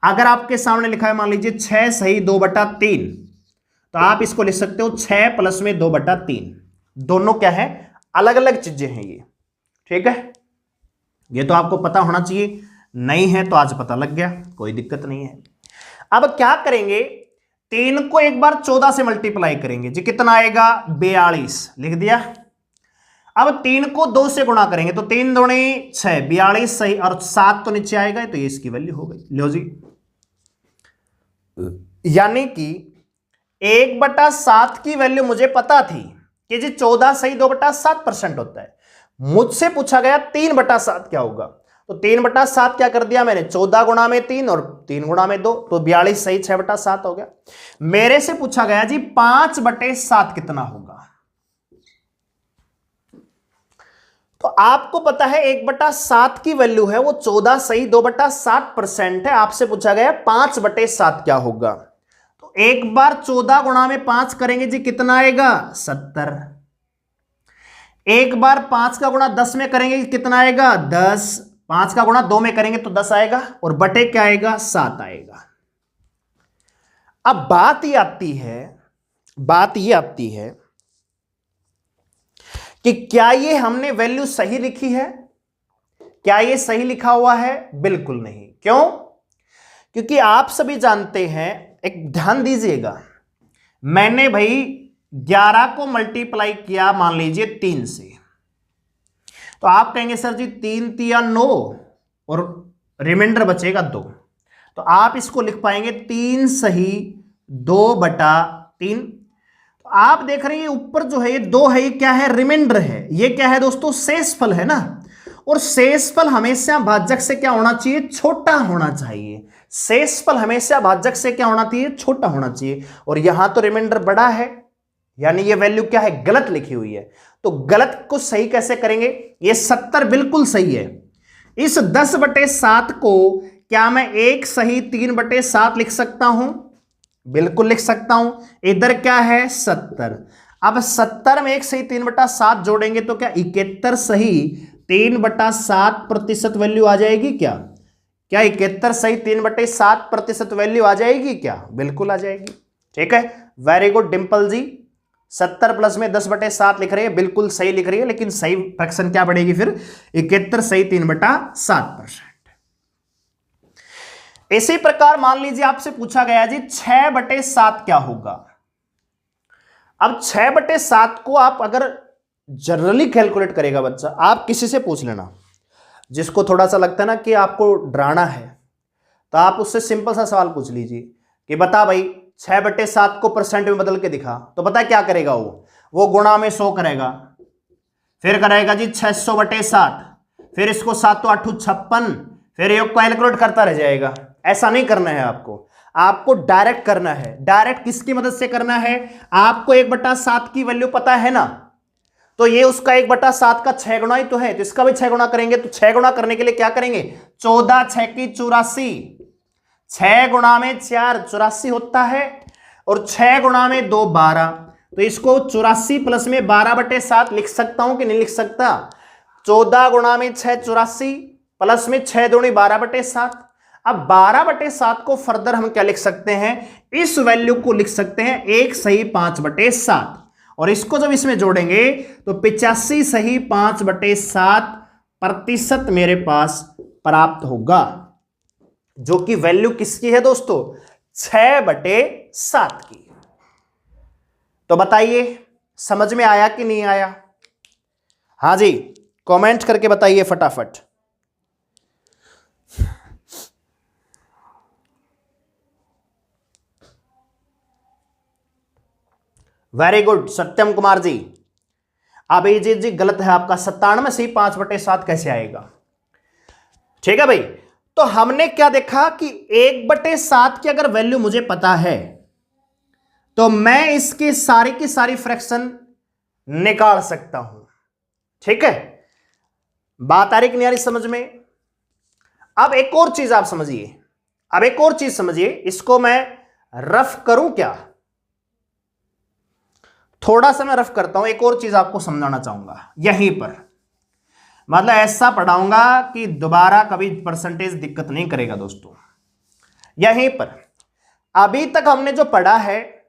अगर आपके सामने लिखा है मान लीजिए 6 सही 2/3, तो आप इसको लिख सकते हो 6 प्लस में 2/3। दोनों क्या है? अलग अलग चीजें हैं ये। ठीक है, ये तो आपको पता होना चाहिए, नहीं है तो आज पता लग गया, कोई दिक्कत नहीं है। अब क्या करेंगे? 3 को एक बार 14 से मल्टीप्लाई करेंगे जी, कितना आएगा? 42 लिख दिया। अब 3 को 2 से गुणा करेंगे तो 3 दूनी 6, 42 सही, और 7 तो नीचे आएगा, तो ये इसकी वैल्यू हो गई। लो जी, यानी कि 1/7 की वैल्यू मुझे पता थी कि जी 14 सही 2/7% होता है। मुझसे पूछा गया 3/7 क्या होगा, तो 3/7 क्या कर दिया मैंने? 14 गुणा में 3 और 3 गुणा में 2, तो 42 सही 6/7 हो गया। मेरे से पूछा गया जी 5/7 कितना होगा, तो आपको पता है 1/7 की वैल्यू है वो 14 सही 2/7% है। आपसे पूछा गया 5/7 क्या होगा, तो एक बार 14 गुणा में 5 करेंगे जी, कितना आएगा? 70। एक बार 5 का गुणा 10 में करेंगे कितना आएगा? 10। 5 का गुणा 2 में करेंगे तो 10 आएगा, और बटे क्या आएगा? 7 आएगा। अब बात ये आती है कि क्या ये हमने वैल्यू सही लिखी है? क्या ये सही लिखा हुआ है? बिल्कुल नहीं। क्यों? क्योंकि आप सभी जानते हैं, एक ध्यान दीजिएगा, मैंने भाई 11 को मल्टीप्लाई किया मान लीजिए 3 से, तो आप कहेंगे सर जी 3 तिया 9 और रिमाइंडर बचेगा 2, तो आप इसको लिख पाएंगे 3 सही 2/3। तो आप देख रहे हैं ऊपर जो है ये 2 है, ये क्या है? रिमाइंडर है। ये क्या है दोस्तों? शेषफल है ना, और शेषफल हमेशा भाजक से क्या होना चाहिए? छोटा होना चाहिए। शेषफल हमेशा भाजक से क्या होना चाहिए? छोटा होना चाहिए। और यहां तो रिमाइंडर बड़ा है, यानी ये वैल्यू क्या है? गलत लिखी हुई है। तो गलत को सही कैसे करेंगे? ये 70 बिल्कुल सही है। इस 10/7 को क्या मैं 1 सही 3/7 लिख सकता हूं? बिल्कुल लिख सकता हूं। इधर क्या है? 70। अब 70 में 1 सही 3/7 जोड़ेंगे तो क्या 71 सही 3/7% वैल्यू आ जाएगी क्या? क्या 71 सही 3/7% वैल्यू आ जाएगी क्या? बिल्कुल आ जाएगी। ठीक है, वेरी गुड डिंपल जी। 70 प्लस में 10/7 लिख रही है, बिल्कुल सही लिख रही है, लेकिन सही फ्रैक्शन क्या बढ़ेगी फिर? 71 सही 3/7%। इसी प्रकार मान लीजिए आपसे पूछा गया जी 6/7 क्या होगा। अब 6/7 को आप अगर जनरली कैलकुलेट करेगा बच्चा, आप किसी से पूछ लेना जिसको थोड़ा सा लगता है ना कि आपको डराना है, तो आप उससे सिंपल सा सवाल पूछ लीजिए कि बता भाई 6/7 को परसेंट में बदल के दिखा, तो पता क्या करेगा? वो गुणा में 100 करेगा, फिर करेगा जी 600/7, फिर इसको 7 8 56, फिर योग कैलकुलेट करता रह जाएगा। ऐसा नहीं करना है आपको डायरेक्ट करना है। डायरेक्ट किसकी मदद से करना है? आपको 1/7 की वैल्यू पता है ना, तो ये उसका 1/7 का 6 गुना ही तो है, तो इसका भी 6 गुना करेंगे। तो 6 गुना करने के लिए क्या करेंगे, 14 6 की 84, 6 गुना में 4 84 होता है, और 6 गुना में 2 12। तो इसको 84 प्लस में 12/7 लिख सकता हूं कि नहीं लिख सकता। 14 गुना में 6 84 प्लस में 6 दूनी 12/7। अब 12/7 को फर्दर हम क्या लिख सकते हैं, इस वैल्यू को लिख सकते हैं 1 सही 5/7, और इसको जब इसमें जोड़ेंगे तो 85 सही 5/7% मेरे पास प्राप्त होगा, जो कि वैल्यू किसकी है दोस्तों, 6/7 की। तो बताइए समझ में आया कि नहीं आया? हाँ जी, कमेंट करके बताइए फटाफट। वेरी गुड सत्यम कुमार जी। अभिजीत जी गलत है आपका, 97 से 5/7 कैसे आएगा? ठीक है भाई, तो हमने क्या देखा कि 1/7 की अगर वैल्यू मुझे पता है तो मैं इसकी सारी की सारी फ्रैक्शन निकाल सकता हूं। ठीक है, बात आ रही कि नहीं आ रही समझ में? अब एक और चीज आप समझिए, अब एक और चीज समझिए, इसको मैं रफ करूं क्या? थोड़ा सा मैं रफ करता हूं, एक और चीज आपको समझाना चाहूंगा यहीं पर, मतलब ऐसा पढ़ाऊंगा कि दोबारा कभी परसेंटेज दिक्कत नहीं करेगा दोस्तों। यहीं पर अभी तक हमने जो पढ़ा है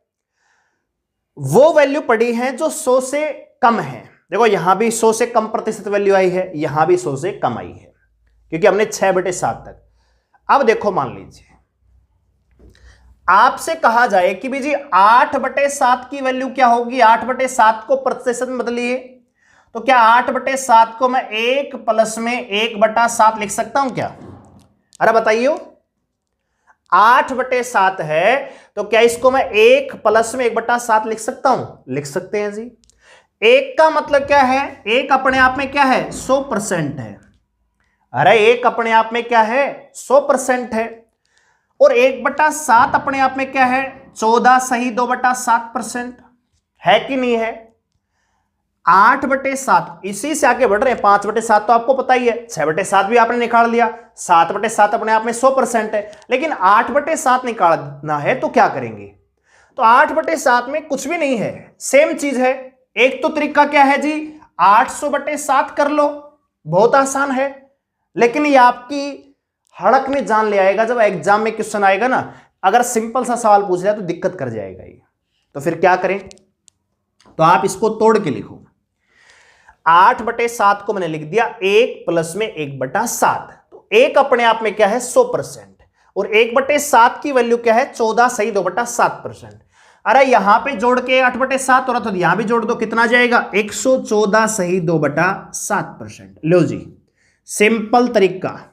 वो वैल्यू पढ़ी है जो 100 से कम है। देखो यहां भी 100 से कम प्रतिशत वैल्यू आई है, यहां भी 100 से कम आई है, क्योंकि हमने 6/7 तक। अब देखो मान लीजिए आपसे कहा जाए कि भी जी 8/7 की वैल्यू क्या होगी, 8/7 को प्रतिशत में बदलिए, तो क्या 8/7 को मैं 1 प्लस में 1/7 लिख सकता हूं क्या? अरे बताइए, 8/7 है तो क्या इसको मैं 1 प्लस में 1/7 लिख सकता हूं? लिख सकते हैं जी। 1 का मतलब क्या है, 1 अपने आप में क्या है, 100% है। अरे 1 अपने आप में क्या है, 100% है, और 1/7 अपने आप में क्या है, 14 सही 2/7% है कि नहीं है? 8/7 इसी से आगे बढ़ रहे हैं, 5/7 तो आपको पता ही है, 6/7 भी आपने निकाल लिया, 7/7 अपने आप में 100% है, लेकिन 8/7 निकालना है तो क्या करेंगे? तो 8/7 में कुछ भी नहीं है, सेम चीज है। एक तो तरीका क्या है जी, 800/7 कर लो, बहुत आसान है, लेकिन ये आपकी हड़क में जान ले आएगा जब एग्जाम में क्वेश्चन आएगा ना, अगर सिंपल सा सवाल पूछ लिया तो दिक्कत कर जाएगा ये। तो फिर क्या करें, तो आप इसको तोड़ के लिखो। 8/7 को मैंने लिख दिया 1 प्लस में 1/7, तो 1 अपने आप में क्या है, 100%, और 1/7 की वैल्यू क्या है, 14 सही 2/7%। अरे यहां पे जोड़ के 8/7 हो रहा था, तो यहां भी जोड़ दो, कितना जाएगा, 114 सही 2/7%। लो जी, सिंपल तरीका,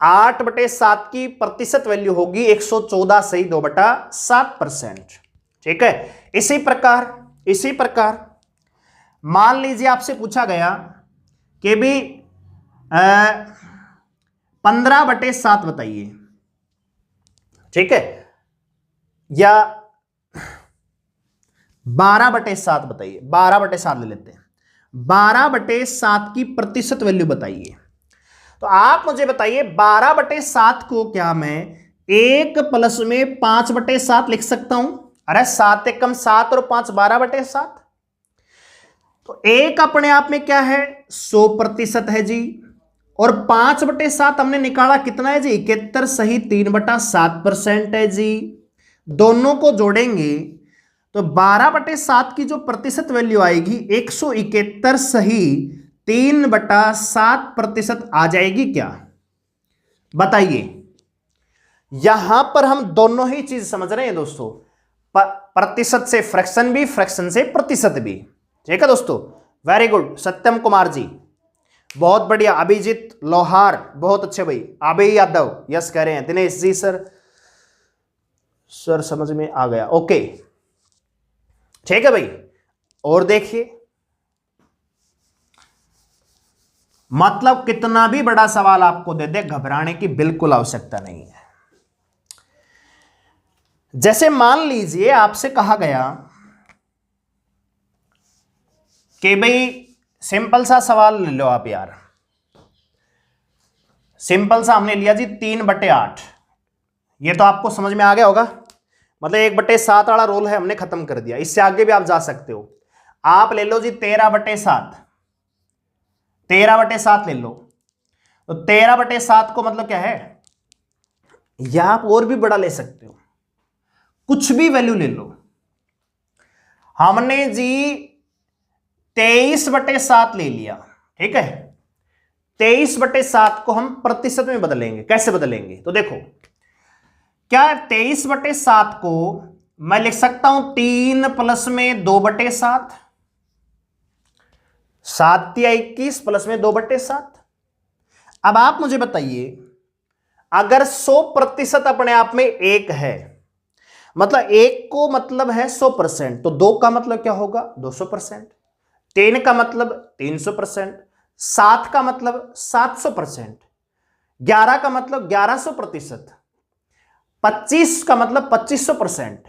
8/7 की प्रतिशत वैल्यू होगी 114 सही 2/7%। ठीक है, इसी प्रकार मान लीजिए आपसे पूछा गया कि भी 15/7 बताइए, ठीक है, या 12/7 बताइए, 12/7 ले लेते हैं, 12/7 की प्रतिशत वैल्यू बताइए। तो आप मुझे बताइए 12/7 को क्या मैं 1 प्लस में 5/7 लिख सकता हूं? अरे 7 एकम 7 और 5 12/7, तो 1 अपने आप में क्या है, 100% है जी, और 5/7 हमने निकाला कितना है जी, 71 सही 3/7% है जी। दोनों को जोड़ेंगे तो 12/7 की जो प्रतिशत वैल्यू आएगी 171 सही 3/7% आ जाएगी क्या? बताइए। यहां पर हम दोनों ही चीज समझ रहे हैं दोस्तों, प्रतिशत से फ्रैक्शन भी, फ्रैक्शन से प्रतिशत भी। ठीक है दोस्तों, वेरी गुड सत्यम कुमार जी, बहुत बढ़िया। अभिजीत लोहार बहुत अच्छे भाई। अभय यादव यस कह रहे हैं। दिनेश जी सर समझ में आ गया, ओके ठीक है भाई। और देखिए, मतलब कितना भी बड़ा सवाल आपको दे दे, घबराने की बिल्कुल आवश्यकता नहीं है। जैसे मान लीजिए आपसे कहा गया कि भाई सिंपल सा सवाल ले लो आप यार, सिंपल सा हमने लिया जी 3/8। ये तो आपको समझ में आ गया होगा, मतलब 1/7 वाला रोल है हमने खत्म कर दिया। इससे आगे भी आप जा सकते हो। आप ले लो जी 13/7, 13/7 ले लो। तो 13/7 को मतलब क्या है, या आप और भी बड़ा ले सकते हो, कुछ भी वैल्यू ले लो। हमने जी 23/7 ले लिया, ठीक है। 23/7 को हम प्रतिशत में बदलेंगे। कैसे बदलेंगे, तो देखो, क्या 23/7 को मैं लिख सकता हूं 3 प्लस में 2/7, 7 या 21 प्लस में 2/7। अब आप मुझे बताइए, अगर 100% अपने आप में एक है, मतलब एक को मतलब है 100%, तो 2 का मतलब क्या होगा 200%, 3 का मतलब 300%, 7 का मतलब 700%, 11 का मतलब 1100%, 25 का मतलब 2500%,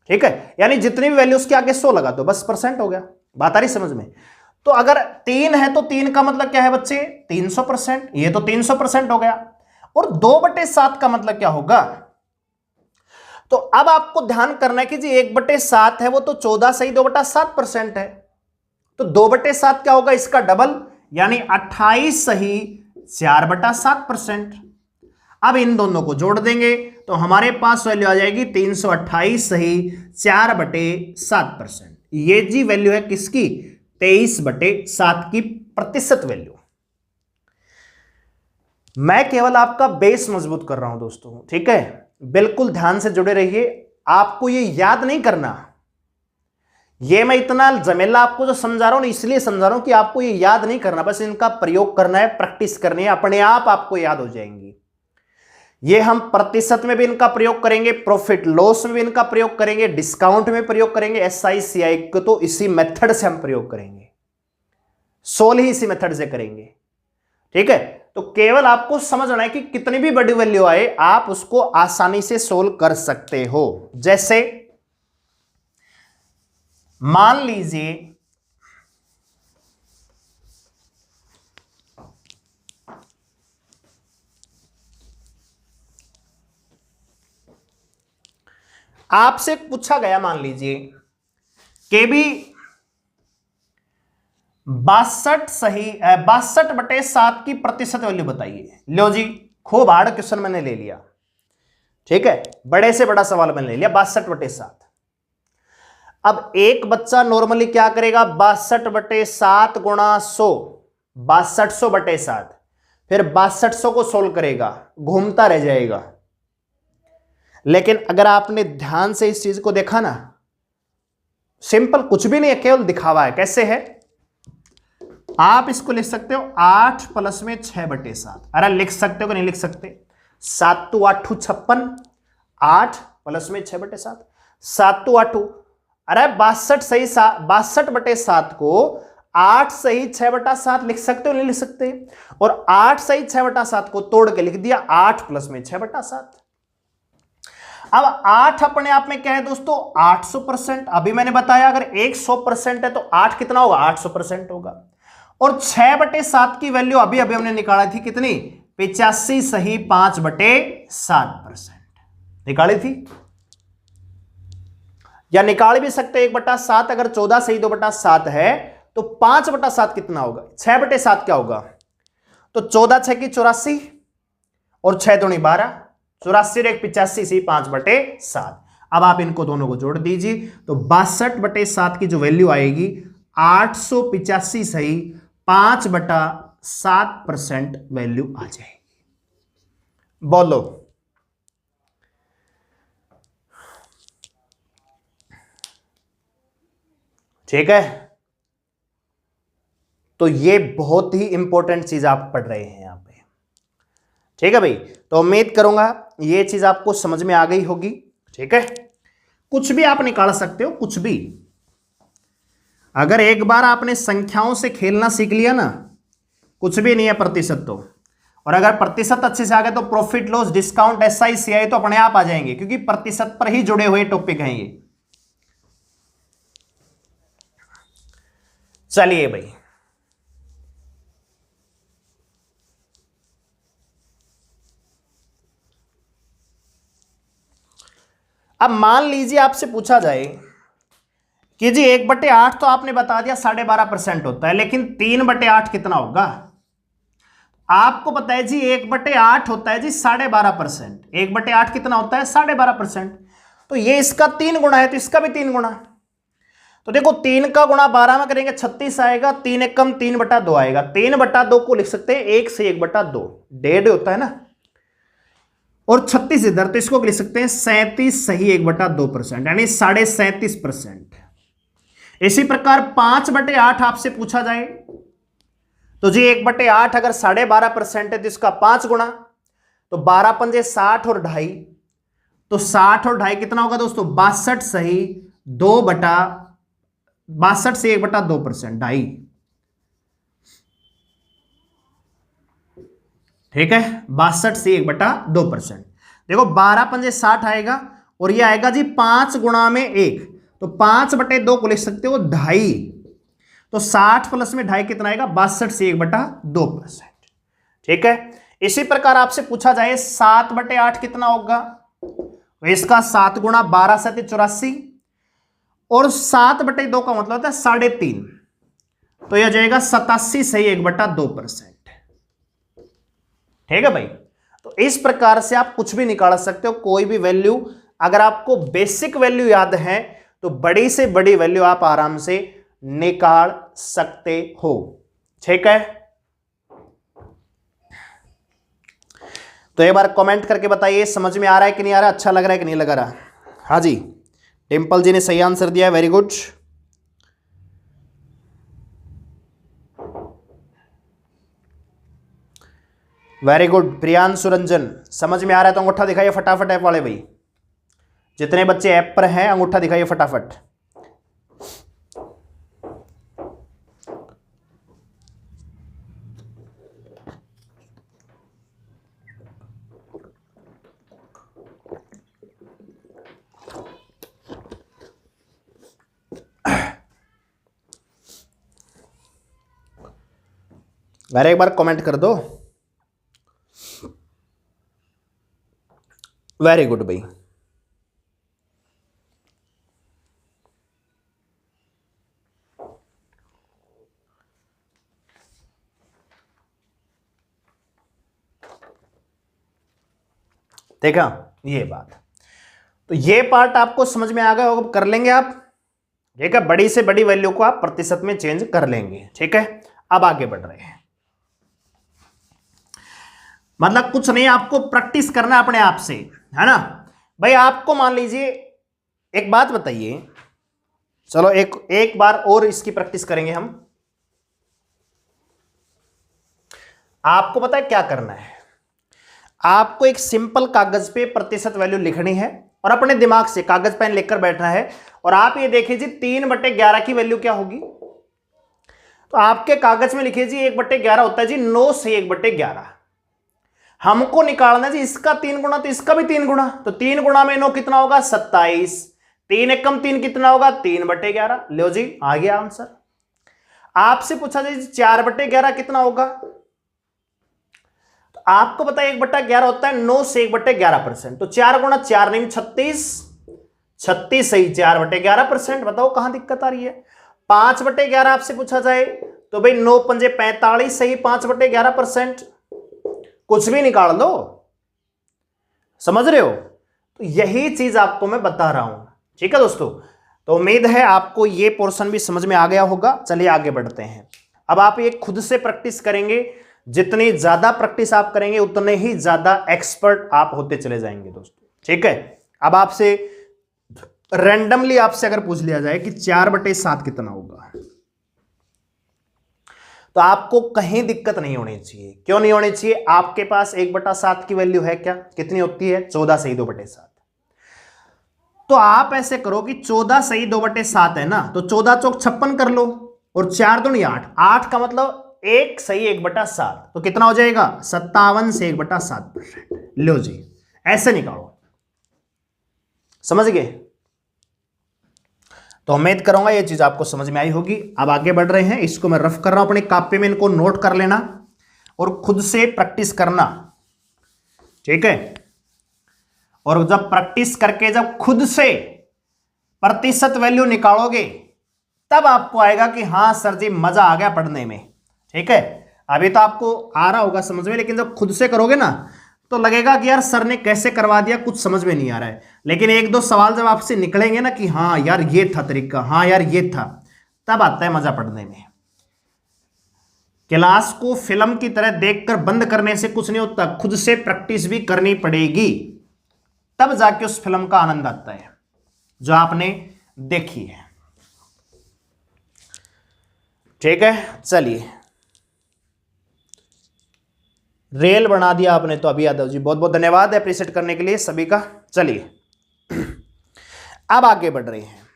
ठीक है। यानी जितनी भी वैल्यू उसके आगे 100 लगा दो, बस परसेंट हो गया। बात आ रही समझ में। तो अगर 3 है तो 3 का मतलब क्या है बच्चे 300%, ये तो 300% हो गया। और 2/7 का मतलब क्या होगा, तो अब आपको ध्यान करना है कि जी 1/7 है वो तो 14 सही 2/7% है, तो 2/7 क्या होगा इसका डबल, यानी 28 सही 4/7%। अब इन दोनों को जोड़ देंगे तो हमारे पास वैल्यू आ जाएगी 328 सही 4/7%। ये जी वैल्यू है किसकी, 23/7 की प्रतिशत वैल्यू। मैं केवल आपका बेस मजबूत कर रहा हूं दोस्तों, ठीक है। बिल्कुल ध्यान से जुड़े रहिए। आपको ये याद नहीं करना, ये मैं इतना जमेला आपको जो समझा रहा हूं ना, इसलिए समझा रहा हूं कि आपको ये याद नहीं करना, बस इनका प्रयोग करना है, प्रैक्टिस करनी है, अपने आप आपको याद हो जाएंगी। ये हम प्रतिशत में भी इनका प्रयोग करेंगे, प्रॉफिट लॉस में भी इनका प्रयोग करेंगे, डिस्काउंट में प्रयोग करेंगे, SICI को तो इसी मेथड से हम प्रयोग करेंगे, सोल्व ही इसी मेथड से करेंगे, ठीक है। तो केवल आपको समझना है कि कितनी भी बड़ी वैल्यू आए आप उसको आसानी से सोल्व कर सकते हो। जैसे मान लीजिए आपसे पूछा गया, मान लीजिए कि भी 62/7 की प्रतिशत वैल्यू बताइए। लो जी, खूब हार्ड क्वेश्चन मैंने ले लिया, ठीक है, बड़े से बड़ा सवाल मैंने ले लिया 62/7। अब एक बच्चा नॉर्मली क्या करेगा, 62/7 गुणा 100, 6200/7, फिर 6200 को सोल्व करेगा, घूमता रह जाएगा। लेकिन अगर आपने ध्यान से इस चीज को देखा ना, सिंपल कुछ भी नहीं है, केवल दिखावा है। कैसे है, आप इसको लिख सकते हो 8 प्लस में 6/7। अरे लिख सकते हो कि नहीं लिख सकते, 7 × 8 = 56, 8 प्लस में 6/7, 7 × 8, अरे 62 सही 62/7 को 8 सही 6/7 लिख सकते हो नहीं लिख सकते, और 8 सही 6/7 को तोड़ के लिख दिया 8 प्लस में 6/7। अब 8 अपने आप में क्या है दोस्तों 800%। अभी मैंने बताया अगर 100% है तो 8 कितना होगा 800% होगा। और 6/7 की वैल्यू अभी अभी हमने निकाली थी कितनी, 85 सही 5/7% निकाली थी, या निकाल भी सकते 1/7। अगर 14 सही 2/7 है तो 5/7 कितना होगा, 6/7 क्या होगा, तो 14 6 की 84 और 6 दूनी 12, 84 1 85 सी 5/7। अब आप इनको दोनों को जोड़ दीजिए तो 62/7 की जो वैल्यू आएगी 885 सही 5/7% वैल्यू आ जाएगी। बोलो, ठीक है। तो ये बहुत ही इंपॉर्टेंट चीज आप पढ़ रहे हैं यहां पे, ठीक है भाई। तो उम्मीद करूंगा ये चीज आपको समझ में आ गई होगी, ठीक है। कुछ भी आप निकाल सकते हो, कुछ भी। अगर एक बार आपने संख्याओं से खेलना सीख लिया ना, कुछ भी नहीं है प्रतिशत तो। और अगर प्रतिशत अच्छे से आ गए तो प्रॉफिट लॉस डिस्काउंट SICI तो अपने आप आ जाएंगे, क्योंकि प्रतिशत पर ही जुड़े हुए टॉपिक हैं ये। चलिए भाई, अब मान लीजिए आपसे पूछा जाए कि जी 1/8 तो आपने बता दिया 12.5% होता है, लेकिन 3/8 कितना होगा? आपको पता है जी 1/8 होता है जी 12.5%। 1/8 कितना होता है? 12.5%। तो ये इसका 3 गुना है, तो इसका भी 3 गुना। तो देखो 3 का गुणा 12 में करेंगे 36 आएगा, 3 एकम 3/2 आएगा। 3/2 को लिख सकते हैं 1 से 1/2, 1.5 होता है ना, और 36 इधर, तो इसको लिख सकते हैं 37 सही 1/2%, यानी 37.5%। इसी प्रकार 5/8 आपसे पूछा जाए तो जी 1/8 अगर 12.5% है तो इसका 5 गुना, तो 12 पंजे 60 और 2.5, तो 60 और 2.5 कितना होगा दोस्तों? 62 सही 62 से 1/2%, 2.5। ठीक है, 62 से 1/2%। देखो 12 पंजे 60 आएगा, और ये आएगा जी 5 गुणा में 1, तो 5/2 को लिख सकते हो 2.5, तो 60 प्लस में 2.5 कितना आएगा? 62 से 1/2%। ठीक है, इसी प्रकार आपसे पूछा जाए 7/8 कितना होगा? तो इसका 7 गुणा 12 से 84, और 7/2 का मतलब होता है 3.5, तो यह जाएगा 87 सही 1/2%। ठीक है भाई, तो इस प्रकार से आप कुछ भी निकाल सकते हो, कोई भी वैल्यू। अगर आपको बेसिक वैल्यू याद है तो बड़ी से बड़ी वैल्यू आप आराम से निकाल सकते हो। ठीक है, तो एक बार कमेंट करके बताइए समझ में आ रहा है कि नहीं आ रहा, अच्छा लग रहा है कि नहीं लग रहा? हाँ जी, डिंपल जी ने सही आंसर दिया है, very good. Very good Priyanshu Ranjan, समझ में आ रहा है तो अंगूठा दिखाइए फटाफट ऐप वाले भाई। जितने बच्चे ऐप पर हैं अंगूठा दिखाइए फटाफट। अरे एक बार कमेंट कर दो। वेरी गुड भाई, देखा ये बात, तो ये पार्ट आपको समझ में आ गया होगा, कर लेंगे आप। ठीक है, बड़ी से बड़ी वैल्यू को आप प्रतिशत में चेंज कर लेंगे। ठीक है, अब आगे बढ़ रहे हैं, मतलब कुछ नहीं, आपको प्रैक्टिस करना है अपने आप से, है ना भाई। आपको मान लीजिए एक बात बताइए, चलो एक बार और इसकी प्रैक्टिस करेंगे हम। आपको पता है क्या करना है? आपको एक सिंपल कागज पे प्रतिशत वैल्यू लिखनी है और अपने दिमाग से कागज पेन लेकर बैठना है, और आप ये देखिए जी 3/11 की वैल्यू क्या होगी। तो आपके कागज में लिखिए जी 1/11 होता है जी 9 से 1/11। हमको निकालना है जी इसका 3 गुना, तो इसका भी 3 गुना, तो 3 गुना में 9 कितना होगा? 27। 3 एकम 3 कितना होगा? 3/11। लो जी आ गया आंसर। आपसे पूछा जाए 4/11 कितना होगा? तो आपको पता है 1/11 होता है 9 से 1/11%, तो 4 गुना 4 नहीं 36, 36 सही 4/11%। बताओ कहां दिक्कत आ रही है? 5/11 आपसे पूछा जाए तो भाई 9 पंजे 45 सही 5/11%। कुछ भी निकाल लो, समझ रहे हो? तो यही चीज आपको मैं बता रहा हूं। ठीक है दोस्तों, तो उम्मीद है आपको ये पोर्शन भी समझ में आ गया होगा। चलिए आगे बढ़ते हैं। अब आप ये खुद से प्रैक्टिस करेंगे, जितनी ज्यादा प्रैक्टिस आप करेंगे उतने ही ज्यादा एक्सपर्ट आप होते चले जाएंगे दोस्तों। ठीक है, अब आपसे रैंडमली आपसे अगर पूछ लिया जाए कि 4/7 कितना होगा, तो आपको कहीं दिक्कत नहीं होनी चाहिए। क्यों नहीं होनी चाहिए? आपके पास 1/7 की वैल्यू है क्या? कितनी होती है? 14 सही 2/7। तो आप ऐसे करो कि 14 सही 2/7 है ना, तो 14 चौक 56 कर लो, और 4 दूनी 8, 8 का मतलब 1 सही 1/7, तो कितना हो जाएगा? 57 से 1/7%। लो जी ऐसे निकालो, समझ गए? तो उम्मीद करूंगा ये चीज आपको समझ में आई होगी। अब आगे बढ़ रहे हैं, इसको मैं रफ कर रहा हूं, अपने कापी में इनको नोट कर लेना और खुद से प्रैक्टिस करना, ठीक है। और जब प्रैक्टिस करके जब खुद से प्रतिशत वैल्यू निकालोगे तब आपको आएगा कि हाँ सर जी मजा आ गया पढ़ने में, ठीक है। अभी तो आपको आ रहा होगा समझ में, लेकिन जब खुद से करोगे ना तो लगेगा कि यार सर ने कैसे करवा दिया, कुछ समझ में नहीं आ रहा है। लेकिन एक दो सवाल जब आपसे निकलेंगे ना कि हाँ यार ये था तरीका, हाँ यार ये था, तब आता है मजा पढ़ने में। क्लास को फिल्म की तरह देखकर बंद करने से कुछ नहीं होता, खुद से प्रैक्टिस भी करनी पड़ेगी, तब जाके उस फिल्म का आनंद आता है जो आपने देखी है, ठीक है। चलिए, रेल बना दिया आपने तो अभी यादव जी, बहुत बहुत धन्यवाद अप्रिशिएट करने के लिए सभी का। चलिए अब आगे बढ़ रहे हैं।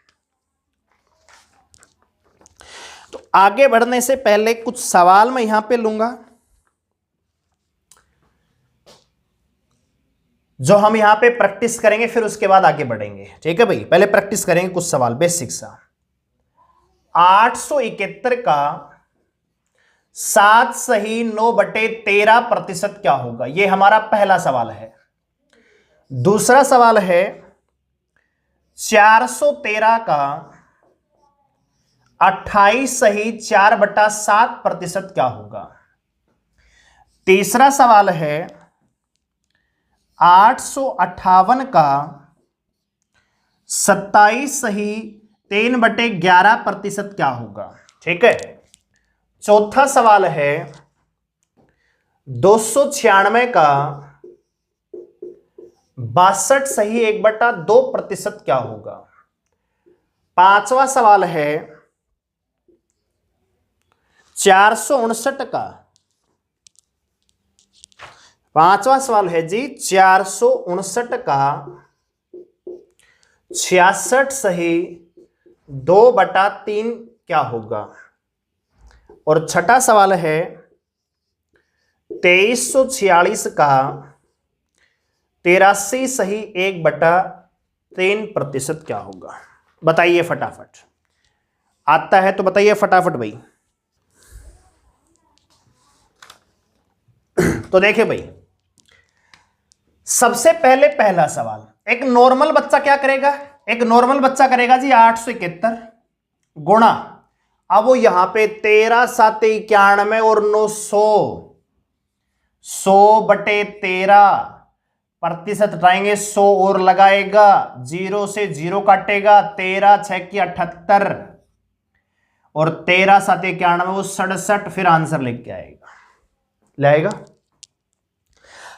तो आगे बढ़ने से पहले कुछ सवाल मैं यहां पे लूंगा जो हम यहां पे प्रैक्टिस करेंगे, फिर उसके बाद आगे बढ़ेंगे, ठीक है भाई। पहले प्रैक्टिस करेंगे कुछ सवाल बेसिक सा। 871 का 7 सही 9/13% क्या होगा, यह हमारा पहला सवाल है। दूसरा सवाल है 413 का 28 सही 4/7% क्या होगा। तीसरा सवाल है 858 का 27 सही 3/11% क्या होगा, ठीक है। चौथा सवाल है 296 का 62 सही 1/2% क्या होगा। पांचवा सवाल है 459 का, पांचवा सवाल है जी 459 का 66 सही 2/3 क्या होगा। और छठा सवाल है 2346 का 83 सही 1/3% क्या होगा। बताइए फटाफट, आता है तो बताइए फटाफट भाई। तो देखिए भाई, सबसे पहले पहला सवाल, एक नॉर्मल बच्चा क्या करेगा, एक नॉर्मल बच्चा करेगा जी 871 गुणा, अब वो यहां पे 13 7 91 और 900, 100/13% हटाएंगे, 100 और लगाएगा, 0 से 0 काटेगा, 13 6 की 78 और 13 7 91 वो 67, फिर आंसर लेके आएगा, लाएगा।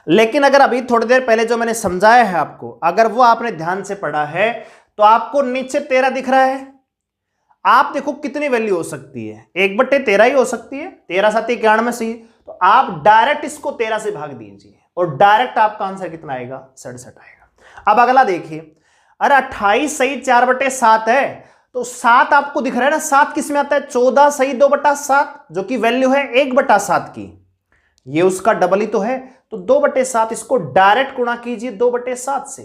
लेकिन अगर अभी थोड़ी देर पहले जो मैंने समझाया है आपको, अगर वो आपने ध्यान से पढ़ा है तो आपको नीचे 13 दिख रहा है, आप देखो कितनी वैल्यू हो सकती है, 1/13 ही हो सकती है, 13 7 91 से, तो आप डायरेक्ट इसको 13 से भाग दीजिए और डायरेक्ट आपका आंसर कितना आएगा, 67 आएगा। अब अगला देखिए, अरे 28 सही 4/7 है, तो 7 आपको दिख रहा है ना, 7 किस में आता है, 14 सही 2/7, जो कि वैल्यू है 1/7 की, ये उसका डबल ही तो है, तो 2/7 इसको डायरेक्ट गुणा कीजिए 2/7 से,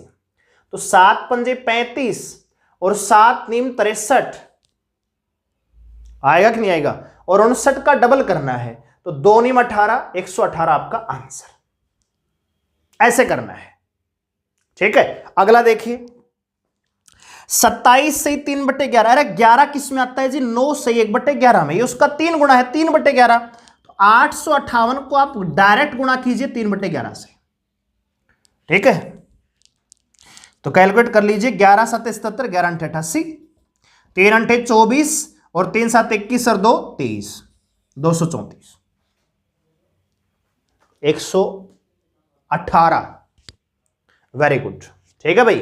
तो 7 पंजे 35 और 7 नीम 63 आएगा कि नहीं आएगा, और 59 का डबल करना है, तो 2 नीम 18, 118 आपका आंसर, ऐसे करना है, ठीक है। अगला देखिए 27 से 3/11, अरे 11 किस में आता है जी, 9 से 1/11 में, ये उसका 3 गुणा है 3/11, तो 858 को आप डायरेक्ट गुणा कीजिए 3/11 से, ठीक है। तो कैलकुलेट कर लीजिए, 11 7 77, 11 8 88, 3 8 24 और 3 7 21 और 2 23, 234, 118, वेरी गुड, ठीक है भाई।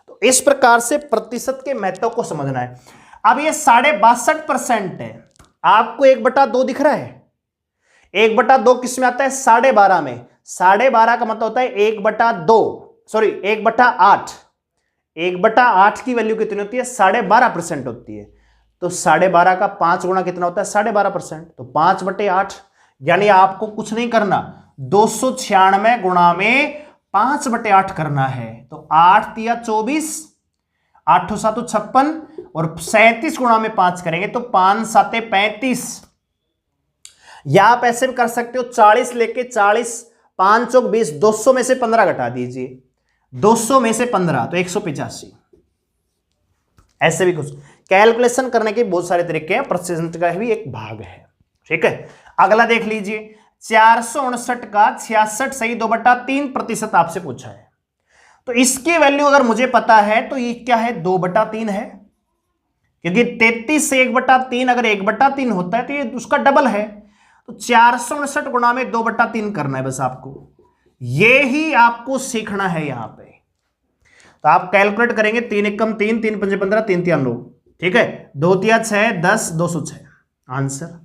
तो इस प्रकार से प्रतिशत के महत्व को समझना है। अब ये 62.5% है, आपको 1/2 दिख रहा है, 1/2 किस में आता है, 12.5 में, 12.5 का मतलब होता है 1/2, सॉरी 1/8, 1/8 की वैल्यू कितनी होती है, 12.5% होती है, तो 12.5 का 5 गुना कितना होता है, 12.5%, तो 5/8, यानी आपको कुछ नहीं करना, 296 गुणा में 5/8 करना है, तो 8 तिया 24, 8 7 56 और 37 गुणा में 5 करेंगे तो 5 7 35। या आप ऐसे भी कर सकते हो 40 लेके 40 5 चौक 20, 200 में से 15 घटा दीजिए, 200 में से 15 तो 185। ऐसे भी कुछ कैलकुलेशन करने के बहुत सारे तरीके हैं, परसेंट का भी एक भाग है। ठीक है, अगला देख लीजिए 459 का 66 सही 2/3% आपसे पूछा है। तो इसकी वैल्यू अगर मुझे पता है तो ये क्या है 2/3 है, क्योंकि 33 से 1/3 अगर 1/3 होता है तो ये उसका डबल है। तो 459 गुणा में 2/3 करना है बस आपको, ये ही आपको सीखना है यहां पे। तो आप कैलकुलेट करेंगे 3 एकम 3, 3 पंजे 15, 3 3 9, ठीक है, 2 3 6 10, 206 आंसर।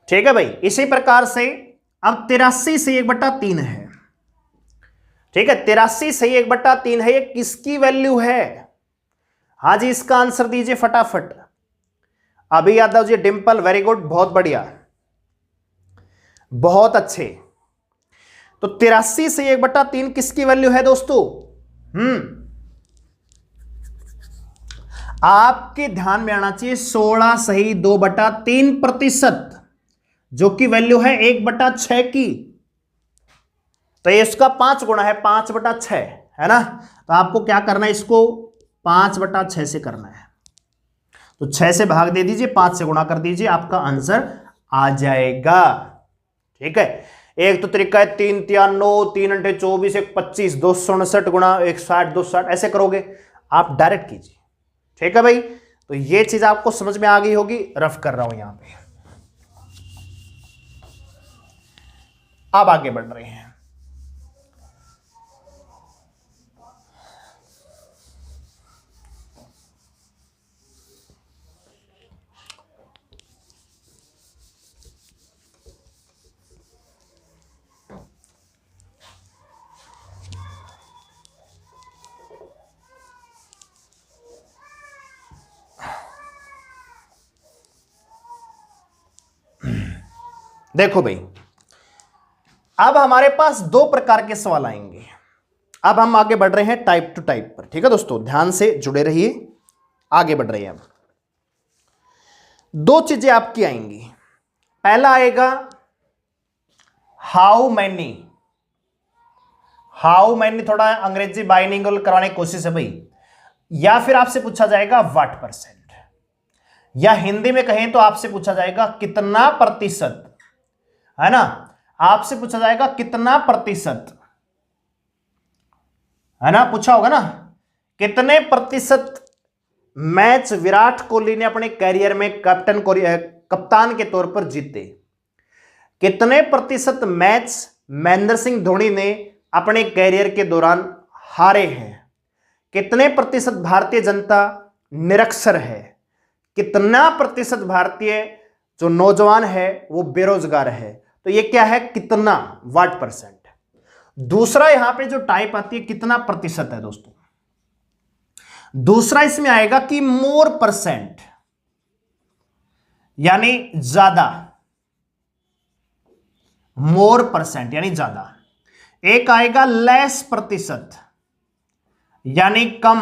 ठीक है भाई, इसी प्रकार से अब 83 से 1/3 है। ठीक है, 83 से 1/3 है, ये किसकी वैल्यू है? हाँ जी, इसका आंसर दीजिए फटाफट। अभी यादव जी, डिंपल, वेरी गुड, बहुत बढ़िया, बहुत अच्छे। तो 83 से 1/3 किसकी वैल्यू है दोस्तों? आपके ध्यान में आना चाहिए 16 सही 2/3%, जो कि वैल्यू है 1/6 की। तो ये इसका 5 गुना है, 5/6 है ना। तो आपको क्या करना है, इसको 5/6 से करना है। तो 6 से भाग दे दीजिए, 5 से गुणा कर दीजिए, आपका आंसर आ जाएगा। ठीक है, एक तो तरीका है 3 3 9, 3 8 24, 1 25, 259 गुणा 160, 260 ऐसे करोगे, आप डायरेक्ट कीजिए। ठीक है भाई, तो ये चीज आपको समझ में आ गई होगी, रफ कर रहा हूं यहां पे। अब आगे बढ़ रहे हैं। देखो भाई, अब हमारे पास दो प्रकार के सवाल आएंगे। अब हम आगे बढ़ रहे हैं टाइप टू टाइप पर। ठीक है दोस्तों, ध्यान से जुड़े रहिए, आगे बढ़ रहे हैं। अब दो चीजें आपकी आएंगी। पहला आएगा हाउ मैनी, थोड़ा अंग्रेजी बाइलिंगुअल कराने की कोशिश है भाई। या फिर आपसे पूछा जाएगा व्हाट परसेंट, या हिंदी में कहें तो आपसे पूछा जाएगा कितना प्रतिशत, है ना। आपसे पूछा जाएगा कितना प्रतिशत, है ना, पूछा होगा ना, कितने प्रतिशत मैच विराट कोहली ने अपने कैरियर में कप्तान के तौर पर जीते, कितने प्रतिशत मैच महेंद्र सिंह धोनी ने अपने कैरियर के दौरान हारे हैं, कितने प्रतिशत भारतीय जनता निरक्षर है, कितना प्रतिशत भारतीय जो नौजवान है वो बेरोजगार है। तो ये क्या है, कितना, व्हाट परसेंट। दूसरा यहां पे जो टाइप आती है कितना प्रतिशत है दोस्तों, दूसरा इसमें आएगा कि मोर परसेंट, यानी ज्यादा, मोर परसेंट यानी ज्यादा। एक आएगा लेस प्रतिशत यानी कम,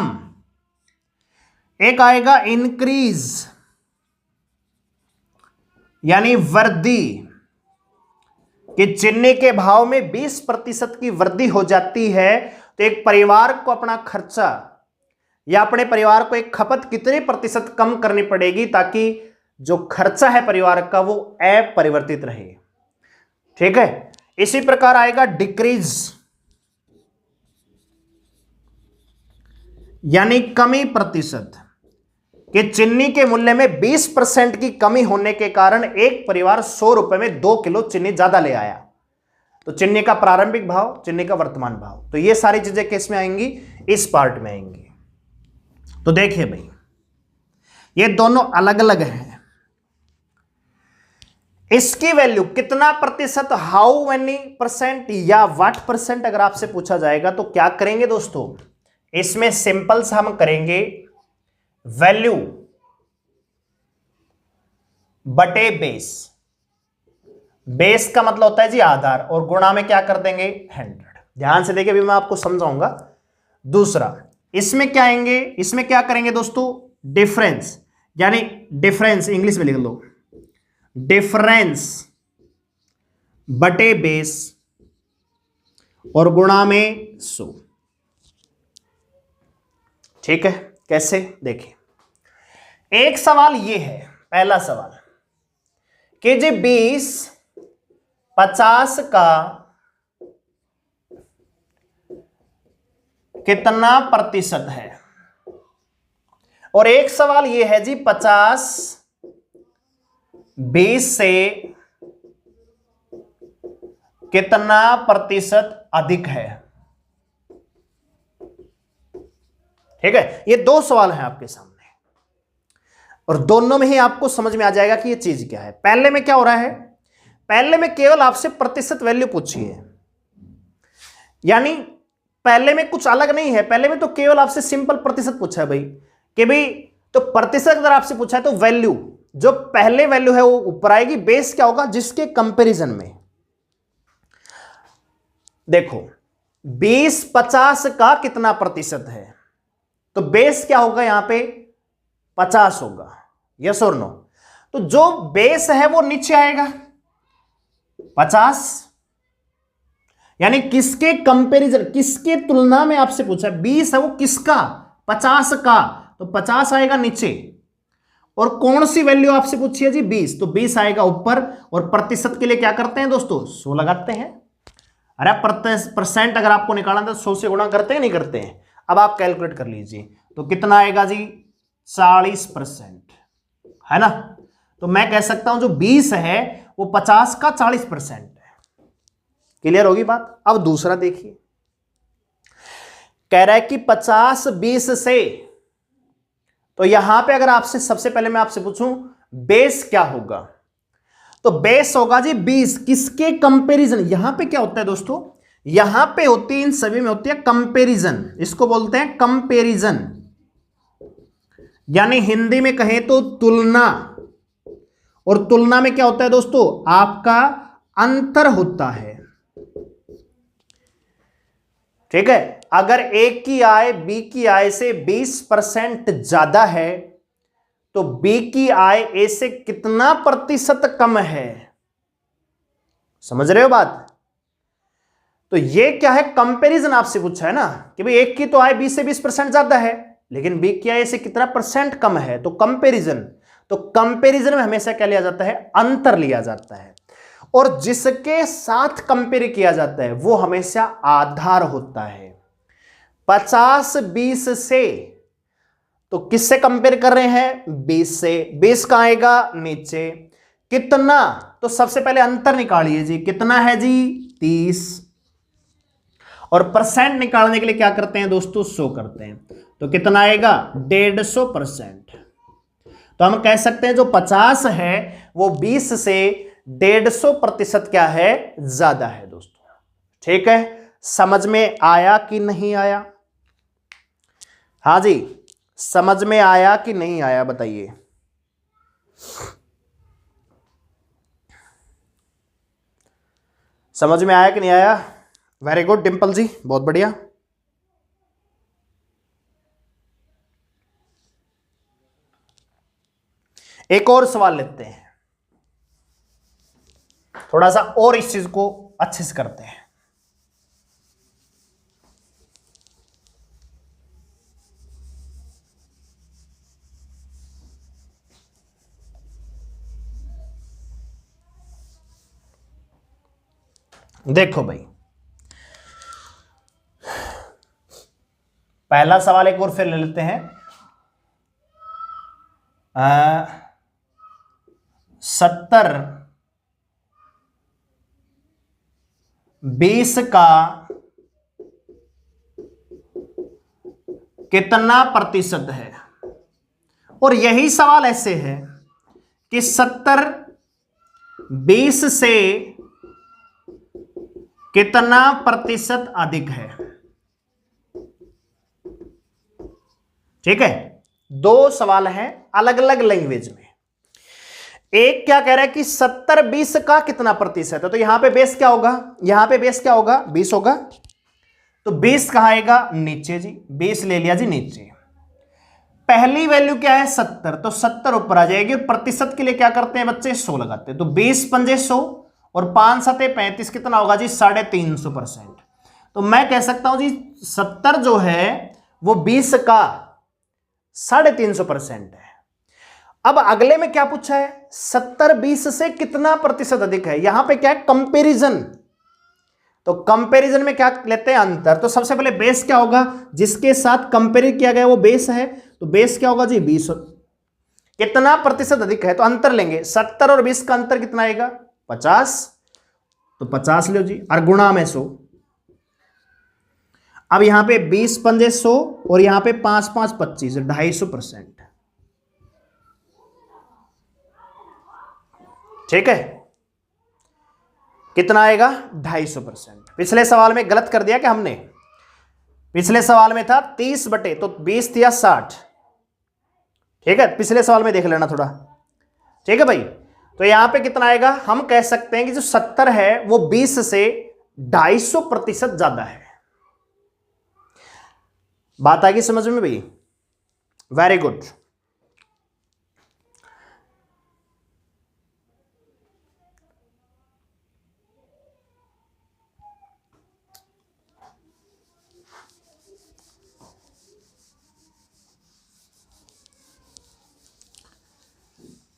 एक आएगा इंक्रीज यानी वृद्धि, कि चीनी के भाव में 20% की वृद्धि हो जाती है तो एक परिवार को अपना खर्चा या अपने परिवार को एक खपत कितने प्रतिशत कम करनी पड़ेगी ताकि जो खर्चा है परिवार का वो अपरिवर्तित रहे। ठीक है, इसी प्रकार आएगा डिक्रीज यानी कमी प्रतिशत, कि चीनी के मूल्य में 20% की कमी होने के कारण एक परिवार 100 रुपए में 2 किलो चीनी ज्यादा ले आया। तो चीनी का प्रारंभिक भाव, चीनी का वर्तमान भाव, तो ये सारी चीजें किस में आएंगी, इस पार्ट में आएंगी। तो देखिए भाई, ये दोनों अलग अलग हैं। इसकी वैल्यू कितना प्रतिशत, हाउ मैनी परसेंट या व्हाट परसेंट, अगर आपसे पूछा जाएगा तो क्या करेंगे दोस्तों, इसमें सिंपल सा हम करेंगे वैल्यू बटे बेस। बेस का मतलब होता है जी आधार, और गुणा में क्या कर देंगे 100। ध्यान से देखिए, अभी मैं आपको समझाऊंगा। दूसरा, इसमें क्या आएंगे, इसमें क्या करेंगे दोस्तों, डिफरेंस, यानी डिफरेंस इंग्लिश में लिख लो, डिफरेंस बटे बेस और गुणा में 100। ठीक है, कैसे देखिए, एक सवाल ये है, पहला सवाल कि जी 20 50 का कितना प्रतिशत है, और एक सवाल ये है जी 50 20 से कितना प्रतिशत अधिक है। ठीक है, ये दो सवाल हैं आपके सामने, और दोनों में ही आपको समझ में आ जाएगा कि ये चीज क्या है। पहले में क्या हो रहा है, पहले में केवल आपसे प्रतिशत वैल्यू पूछी है, यानी पहले में कुछ अलग नहीं है, पहले में तो केवल आपसे सिंपल प्रतिशत पूछा है भाई, कि भाई तो प्रतिशत अगर आपसे पूछा है तो वैल्यू, जो पहले वैल्यू है वो ऊपर आएगी, बेस क्या होगा जिसके कंपैरिजन में। देखो 20 50 का कितना प्रतिशत है, तो बेस क्या होगा यहां पे 50 होगा, यस और नो। तो जो बेस है वो नीचे आएगा 50, यानी किसके कंपैरिजन, किसके तुलना में आपसे पूछा है, 20 है वो किसका, 50 का, तो 50 आएगा नीचे। और कौन सी वैल्यू आपसे पूछी है जी 20, तो 20 आएगा ऊपर, और प्रतिशत के लिए क्या करते हैं दोस्तों 100 लगाते हैं। अरे परसेंट अगर आपको निकालना तो 100 से गुणा करते हैं नहीं करते हैं। अब आप कैलकुलेट कर लीजिए, तो कितना आएगा जी 40%, है ना। तो मैं कह सकता हूं जो 20 है वो 50 का 40% है। क्लियर होगी बात। अब दूसरा देखिए, कह रहा है कि 50 20 से, तो यहां पे अगर आपसे सबसे पहले मैं आपसे पूछूं बेस क्या होगा, तो बेस होगा जी 20, किसके कंपैरिजन। यहां पे क्या होता है दोस्तों, यहां पे होती है, इन सभी में होती है कंपैरिजन, इसको बोलते हैं कंपैरिजन, यानी हिंदी में कहें तो तुलना। और तुलना में क्या होता है दोस्तों, आपका अंतर होता है। ठीक है, अगर ए की आय बी की आय से 20% ज्यादा है, तो बी की आय ए से कितना प्रतिशत कम है। समझ रहे हो बात। तो ये क्या है, कंपैरिजन आपसे पूछा है ना, कि भाई एक की तो आय बी से 20% ज्यादा है, लेकिन बी की आय से कितना परसेंट कम है, तो कंपैरिजन। तो कंपैरिजन में हमेशा क्या लिया जाता है, अंतर लिया जाता है, और जिसके साथ कंपेयर किया जाता है वो हमेशा आधार होता है। 50 20 से, तो किससे कंपेयर कर रहे हैं, 20 से, 20 का आएगा नीचे, कितना, तो सबसे पहले अंतर निकालिए जी, कितना है जी 30, और परसेंट निकालने के लिए क्या करते हैं दोस्तों 100 करते हैं, तो कितना आएगा 150%। तो हम कह सकते हैं जो 50 है वो 20 से 150% क्या है, ज्यादा है दोस्तों। ठीक है, समझ में आया कि नहीं आया, हाँ जी, समझ में आया कि नहीं आया बताइए। समझ में आया कि नहीं आया, वेरी गुड डिंपल जी, बहुत बढ़िया। एक और सवाल लेते हैं, थोड़ा सा और इस चीज को अच्छे से करते हैं। देखो भाई, पहला सवाल एक और फिर ले लेते हैं। 70 20 का कितना प्रतिशत है, और यही सवाल ऐसे है कि 70 20 से कितना प्रतिशत अधिक है। ठीक है, दो सवाल हैं अलग अलग लैंग्वेज में। एक क्या कह रहा है कि 70 20 का कितना प्रतिशत है, तो यहां पे बेस क्या होगा, यहां पे बेस क्या होगा 20 होगा, तो 20 कहां आएगा, नीचे जी, 20 ले लिया जी नीचे। पहली वैल्यू क्या है 70, तो 70 ऊपर आ जाएगी। और प्रतिशत के लिए क्या करते हैं बच्चे, 100 लगाते हैं। तो 20 पंजे 100 और 5 सते 35, कितना होगा जी 350%। तो मैं कह सकता हूं जी 70 जो है वो 20 का 350% है। अब अगले में क्या पूछा है, 70 20 से कितना प्रतिशत अधिक है। यहां पे क्या है, कंपैरिजन। तो कंपैरिजन में क्या लेते हैं, अंतर। तो सबसे पहले बेस क्या होगा, जिसके साथ कंपेयर किया गया वो बेस है, तो बेस क्या होगा जी 20। कितना प्रतिशत अधिक है, तो अंतर लेंगे। 70 और 20 का अंतर कितना आएगा 50, तो 50 लो जी, और गुणा में 100। अब यहां पे 20 पंजे 100 और यहां पे 5 5 25, 250%। ठीक है, कितना आएगा 250%। पिछले सवाल में गलत कर दिया क्या हमने, पिछले सवाल में था 30 बटे, तो 20 दिया 60। ठीक है, पिछले सवाल में देख लेना थोड़ा। ठीक है भाई, तो यहां पे कितना आएगा, हम कह सकते हैं कि जो 70 है वो 20 से 250% ज्यादा है। बात आ गई समझ में भाई, वेरी गुड।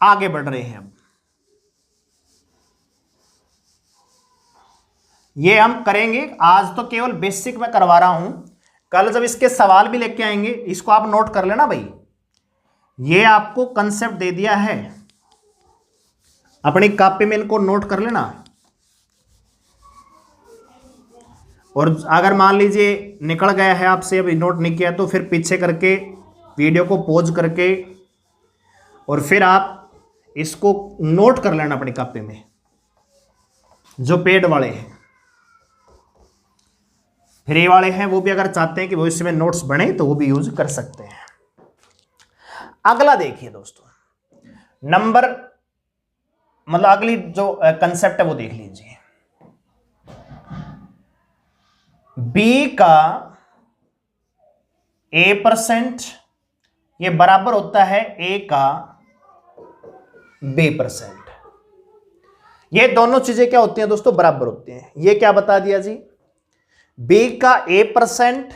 आगे बढ़ रहे हैं, अब ये हम करेंगे। आज तो केवल बेसिक में करवा रहा हूं, कल जब इसके सवाल भी लेके आएंगे, इसको आप नोट कर लेना भाई। ये आपको कंसेप्ट दे दिया है, अपनी कॉपी में इनको नोट कर लेना। और अगर मान लीजिए निकल गया है आपसे, अभी नोट नहीं किया, तो फिर पीछे करके वीडियो को पॉज करके और फिर आप इसको नोट कर लेना अपनी कॉपी में, जो पेड वाले हैं। फ्री वाले हैं वो भी अगर चाहते हैं कि भविष्य में नोट्स बने तो वो भी यूज कर सकते हैं। अगला देखिए दोस्तों, नंबर मतलब अगली जो कंसेप्ट है वो देख लीजिए। बी का A% ये बराबर होता है A का B%। ये दोनों चीजें क्या होती हैं दोस्तों, बराबर होती हैं। ये क्या बता दिया जी, B का A%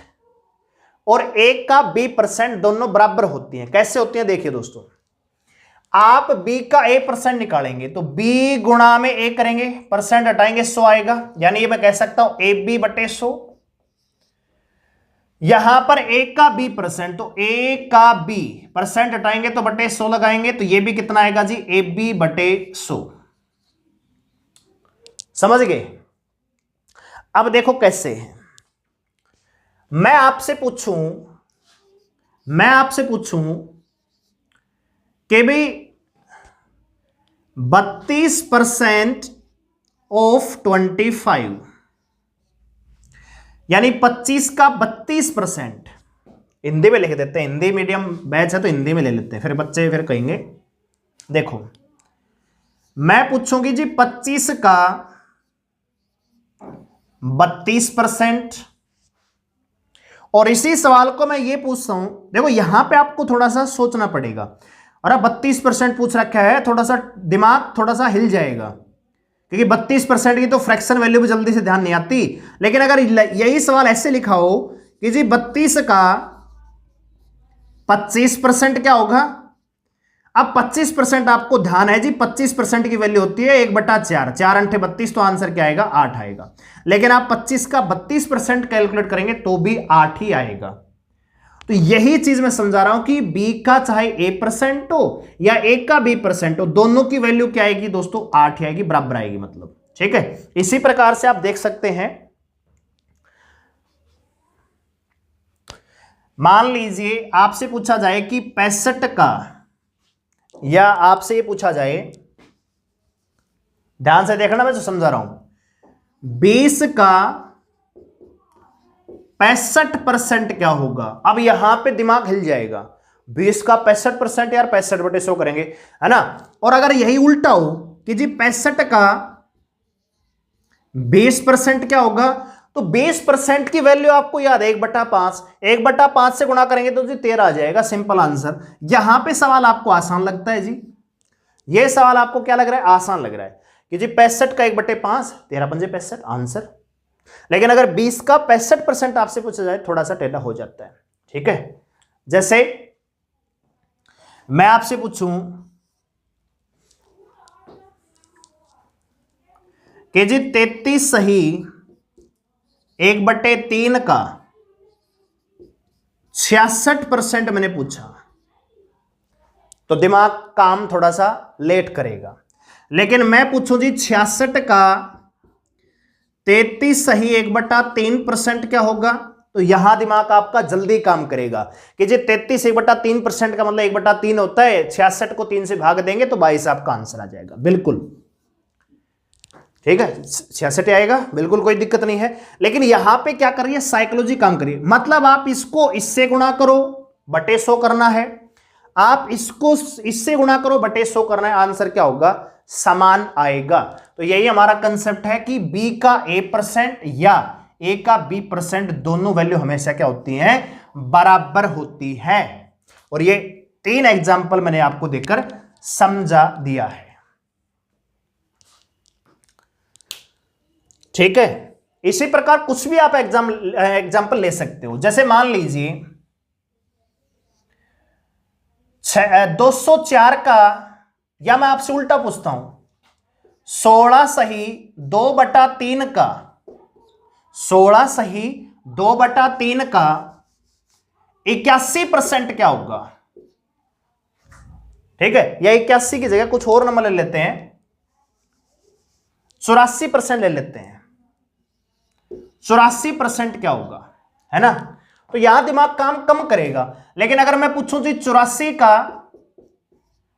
और A का B% दोनों बराबर होती हैं। कैसे होती हैं देखिए दोस्तों, आप B का A% निकालेंगे तो B गुणा में A करेंगे, परसेंट हटाएंगे 100 आएगा। यानी ये मैं कह सकता हूं AB बटे 100। यहां पर A का B%, तो A का B परसेंट हटाएंगे तो बटे 100 लगाएंगे, तो ये भी कितना आएगा जी AB बटे 100। समझ गए। अब देखो कैसे है, मैं आपसे पूछूं कि भी 32% ऑफ 25, यानी 25 का 32%। हिंदी में लिख देते हैं, हिंदी मीडियम बैच है तो हिंदी में ले लेते हैं, फिर बच्चे फिर कहेंगे। देखो मैं पूछूंगी जी 25 का 32%, और इसी सवाल को मैं ये पूछता हूं। देखो यहां पे आपको थोड़ा सा सोचना पड़ेगा, और अब 32% पूछ रखा है, थोड़ा सा दिमाग थोड़ा सा हिल जाएगा, क्योंकि 32% की तो फ्रैक्शन वैल्यू भी जल्दी से ध्यान नहीं आती। लेकिन अगर यही सवाल ऐसे लिखा हो कि जी 32 का 25% क्या होगा। अब 25% आपको ध्यान है जी, 25% की वैल्यू होती है 1/4, 4 अंठे 32, तो आंसर क्या आएगा 8 आएगा। लेकिन आप 25 का 32% कैलकुलेट करेंगे तो भी 8 ही आएगा। तो यही चीज मैं समझा रहा हूं कि B का चाहे A% हो या A का B% हो, दोनों की वैल्यू क्या आएगी दोस्तों 8 ही आएगी, बराबर आएगी मतलब। ठीक है, इसी प्रकार से आप देख सकते हैं। मान लीजिए आपसे पूछा जाए कि 65 का, या आपसे ये पूछा जाए, ध्यान से देखना मैं जो समझा रहा हूं, 20 का 65% क्या होगा। अब यहां पे दिमाग हिल जाएगा, 20 का 65% यार 65/100 करेंगे, है ना। और अगर यही उल्टा हो कि जी 65 का 20% क्या होगा, तो 20% की वैल्यू आपको याद है 1/5, 1/5 से गुणा करेंगे तो जी 13 आ जाएगा, सिंपल आंसर। यहां पे सवाल आपको आसान लगता है जी, ये सवाल आपको क्या लग रहा है, आसान लग रहा है कि जी 65 का 1/5, 13×5 = 65 आंसर। लेकिन अगर 20 का 65% आपसे पूछा जाए थोड़ा सा टेढ़ा हो जाता है, ठीक है। जैसे मैं आपसे पूछूं कि जी 33 सही 1/3 का 66% मैंने पूछा, तो दिमाग काम थोड़ा सा लेट करेगा। लेकिन मैं पूछूं जी 66 का 33 सही 1/3% क्या होगा, तो यहां दिमाग आपका जल्दी काम करेगा कि जी 33 1/3% का मतलब 1/3 होता है, 66 को 3 से भाग देंगे तो 22 आपका आंसर आ जाएगा, बिल्कुल ठीक है, 66 आएगा, बिल्कुल कोई दिक्कत नहीं है। लेकिन यहां पे क्या करिए, साइकोलॉजी काम करिए, मतलब आप इसको इससे गुणा करो बटे 100 करना है, आप इसको इससे गुणा करो बटे 100 करना है, आंसर क्या होगा, समान आएगा। तो यही हमारा कंसेप्ट है कि b का a% या a का b% दोनों वैल्यू हमेशा क्या होती हैं, बराबर होती है। और ये 3 एग्जाम्पल मैंने आपको देकर समझा दिया है, ठीक है। इसी प्रकार कुछ भी आप एग्जाम्पल ले सकते हो। जैसे मान लीजिए 204 का, या मैं आपसे उल्टा पूछता हूं 16 सही 2/3 का, 16 सही 2/3 का 81% क्या होगा, ठीक है। या 81 की जगह कुछ और नंबर ले लेते हैं, 84% ले लेते हैं, 84% क्या होगा, है ना। तो यहां दिमाग काम कम करेगा। लेकिन अगर मैं पूछूं जी 84 का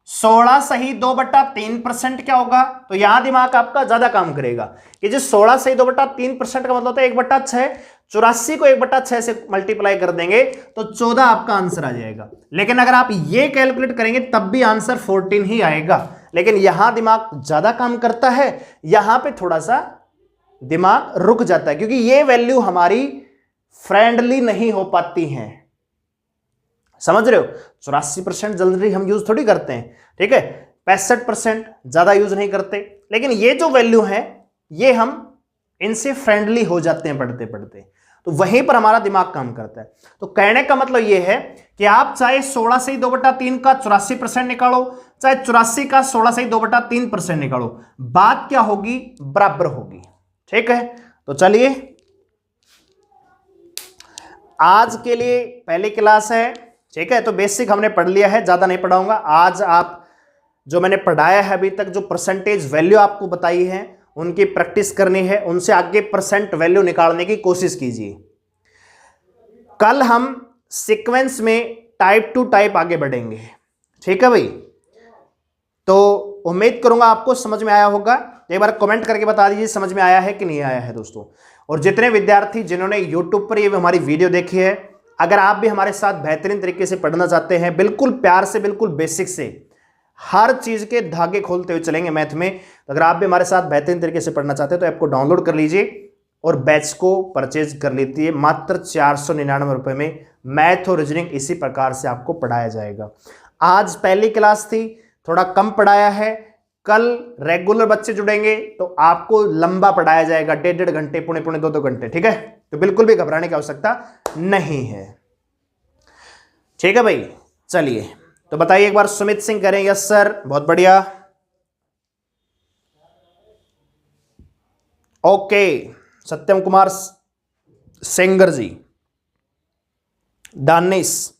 16 सही 2/3% क्या होगा, तो यहां दिमाग आपका ज्यादा काम करेगा कि जी 16 सही 2/3% का मतलब होता है 1/6, 84 को 1/6 से मल्टीप्लाई कर देंगे तो 14 आपका आंसर आ जाएगा। लेकिन अगर आप ये कैलकुलेट करेंगे तब भी आंसर 14 ही आएगा। लेकिन यहां दिमाग ज्यादा काम करता है, यहां पे थोड़ा सा दिमाग रुक जाता है, क्योंकि ये वैल्यू हमारी फ्रेंडली नहीं हो पाती हैं, समझ रहे हो। 84% जल्दी हम यूज थोड़ी करते हैं, ठीक है, 65% ज्यादा यूज नहीं करते। लेकिन ये जो वैल्यू है ये हम इनसे फ्रेंडली हो जाते हैं पढ़ते पढ़ते, तो वहीं पर हमारा दिमाग काम करता है। तो कहने का मतलब ये है कि आप चाहे 16 सही 2/3 का 84% निकालो, चाहे 84 का 16 सही 2/3% निकालो, बात क्या होगी, बराबर होगी, ठीक है। तो चलिए आज के लिए पहली क्लास है, ठीक है, तो बेसिक हमने पढ़ लिया है, ज्यादा नहीं पढ़ाऊंगा आज। आप जो मैंने पढ़ाया है अभी तक, जो परसेंटेज वैल्यू आपको बताई है उनकी प्रैक्टिस करनी है, उनसे आगे परसेंट वैल्यू निकालने की कोशिश कीजिए। कल हम सीक्वेंस में टाइप टू टाइप आगे बढ़ेंगे, ठीक है भाई। तो उम्मीद करूंगा आपको समझ में आया होगा, एक बार कमेंट करके बता दीजिए समझ में आया है कि नहीं आया है दोस्तों। और जितने विद्यार्थी जिन्होंने यूट्यूब पर ये हमारी वीडियो देखी है, अगर आप भी हमारे साथ बेहतरीन तरीके से पढ़ना चाहते हैं, बिल्कुल प्यार से, बिल्कुल बेसिक से, हर चीज के धागे खोलते हुए चलेंगे मैथ में, तो अगर आप भी हमारे साथ बेहतरीन तरीके से पढ़ना चाहते हैं तो ऐप को डाउनलोड कर लीजिए और बैच को परचेज कर लीजिए। मात्र 499 रुपए में मैथ और रीजनिंग इसी प्रकार से आपको पढ़ाया जाएगा। आज पहली क्लास थी, थोड़ा कम पढ़ाया है, कल रेगुलर बच्चे जुड़ेंगे तो आपको लंबा पढ़ाया जाएगा, 1.5 घंटे, पौने 2 घंटे, ठीक है। तो बिल्कुल भी घबराने की आवश्यकता नहीं है, ठीक है भाई। चलिए तो बताइए एक बार, सुमित सिंह करें यस सर, बहुत बढ़िया, ओके। सत्यम कुमार सेंगर जी, दानिश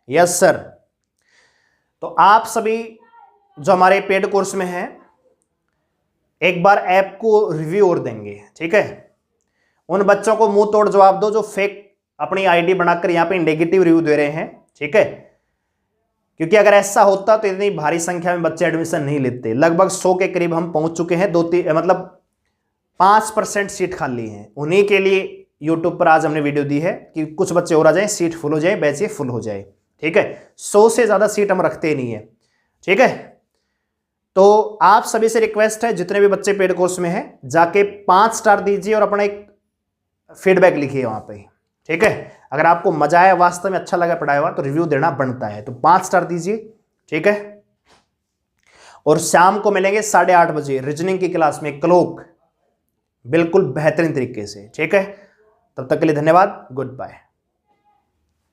यस सर। तो आप सभी जो हमारे पेड कोर्स में हैं एक बार ऐप को रिव्यू और देंगे, ठीक है। उन बच्चों को मुंह तोड़ जवाब दो जो फेक अपनी आईडी बनाकर यहां पे नेगेटिव रिव्यू दे रहे हैं, ठीक है। क्योंकि अगर ऐसा होता तो इतनी भारी संख्या में बच्चे एडमिशन नहीं लेते। लगभग 100 के करीब हम पहुंच चुके हैं, 5% सीट खाली हैं। उन्हीं के लिए यूट्यूब पर आज हमने वीडियो दी है कि कुछ बच्चे और आ जाए, सीट फुल हो जाए, बैच ये फुल हो जाए, ठीक है। 100 से ज्यादा सीट हम रखते ही नहीं है, ठीक है। तो आप सभी से रिक्वेस्ट है, जितने भी बच्चे पेड कोर्स में हैं जाके 5 स्टार दीजिए और अपना एक फीडबैक लिखिए वहाँ पे, ठीक है। अगर आपको मजा आया, वास्तव में अच्छा लगा पढ़ाया हुआ, तो रिव्यू देना बनता है, तो 5 स्टार दीजिए, ठीक है। और शाम को मिलेंगे 8:30 बजे रीजनिंग की क्लास में, क्लोक, बिल्कुल बेहतरीन तरीके से, ठीक है। तब तक के लिए धन्यवाद, गुड बाय।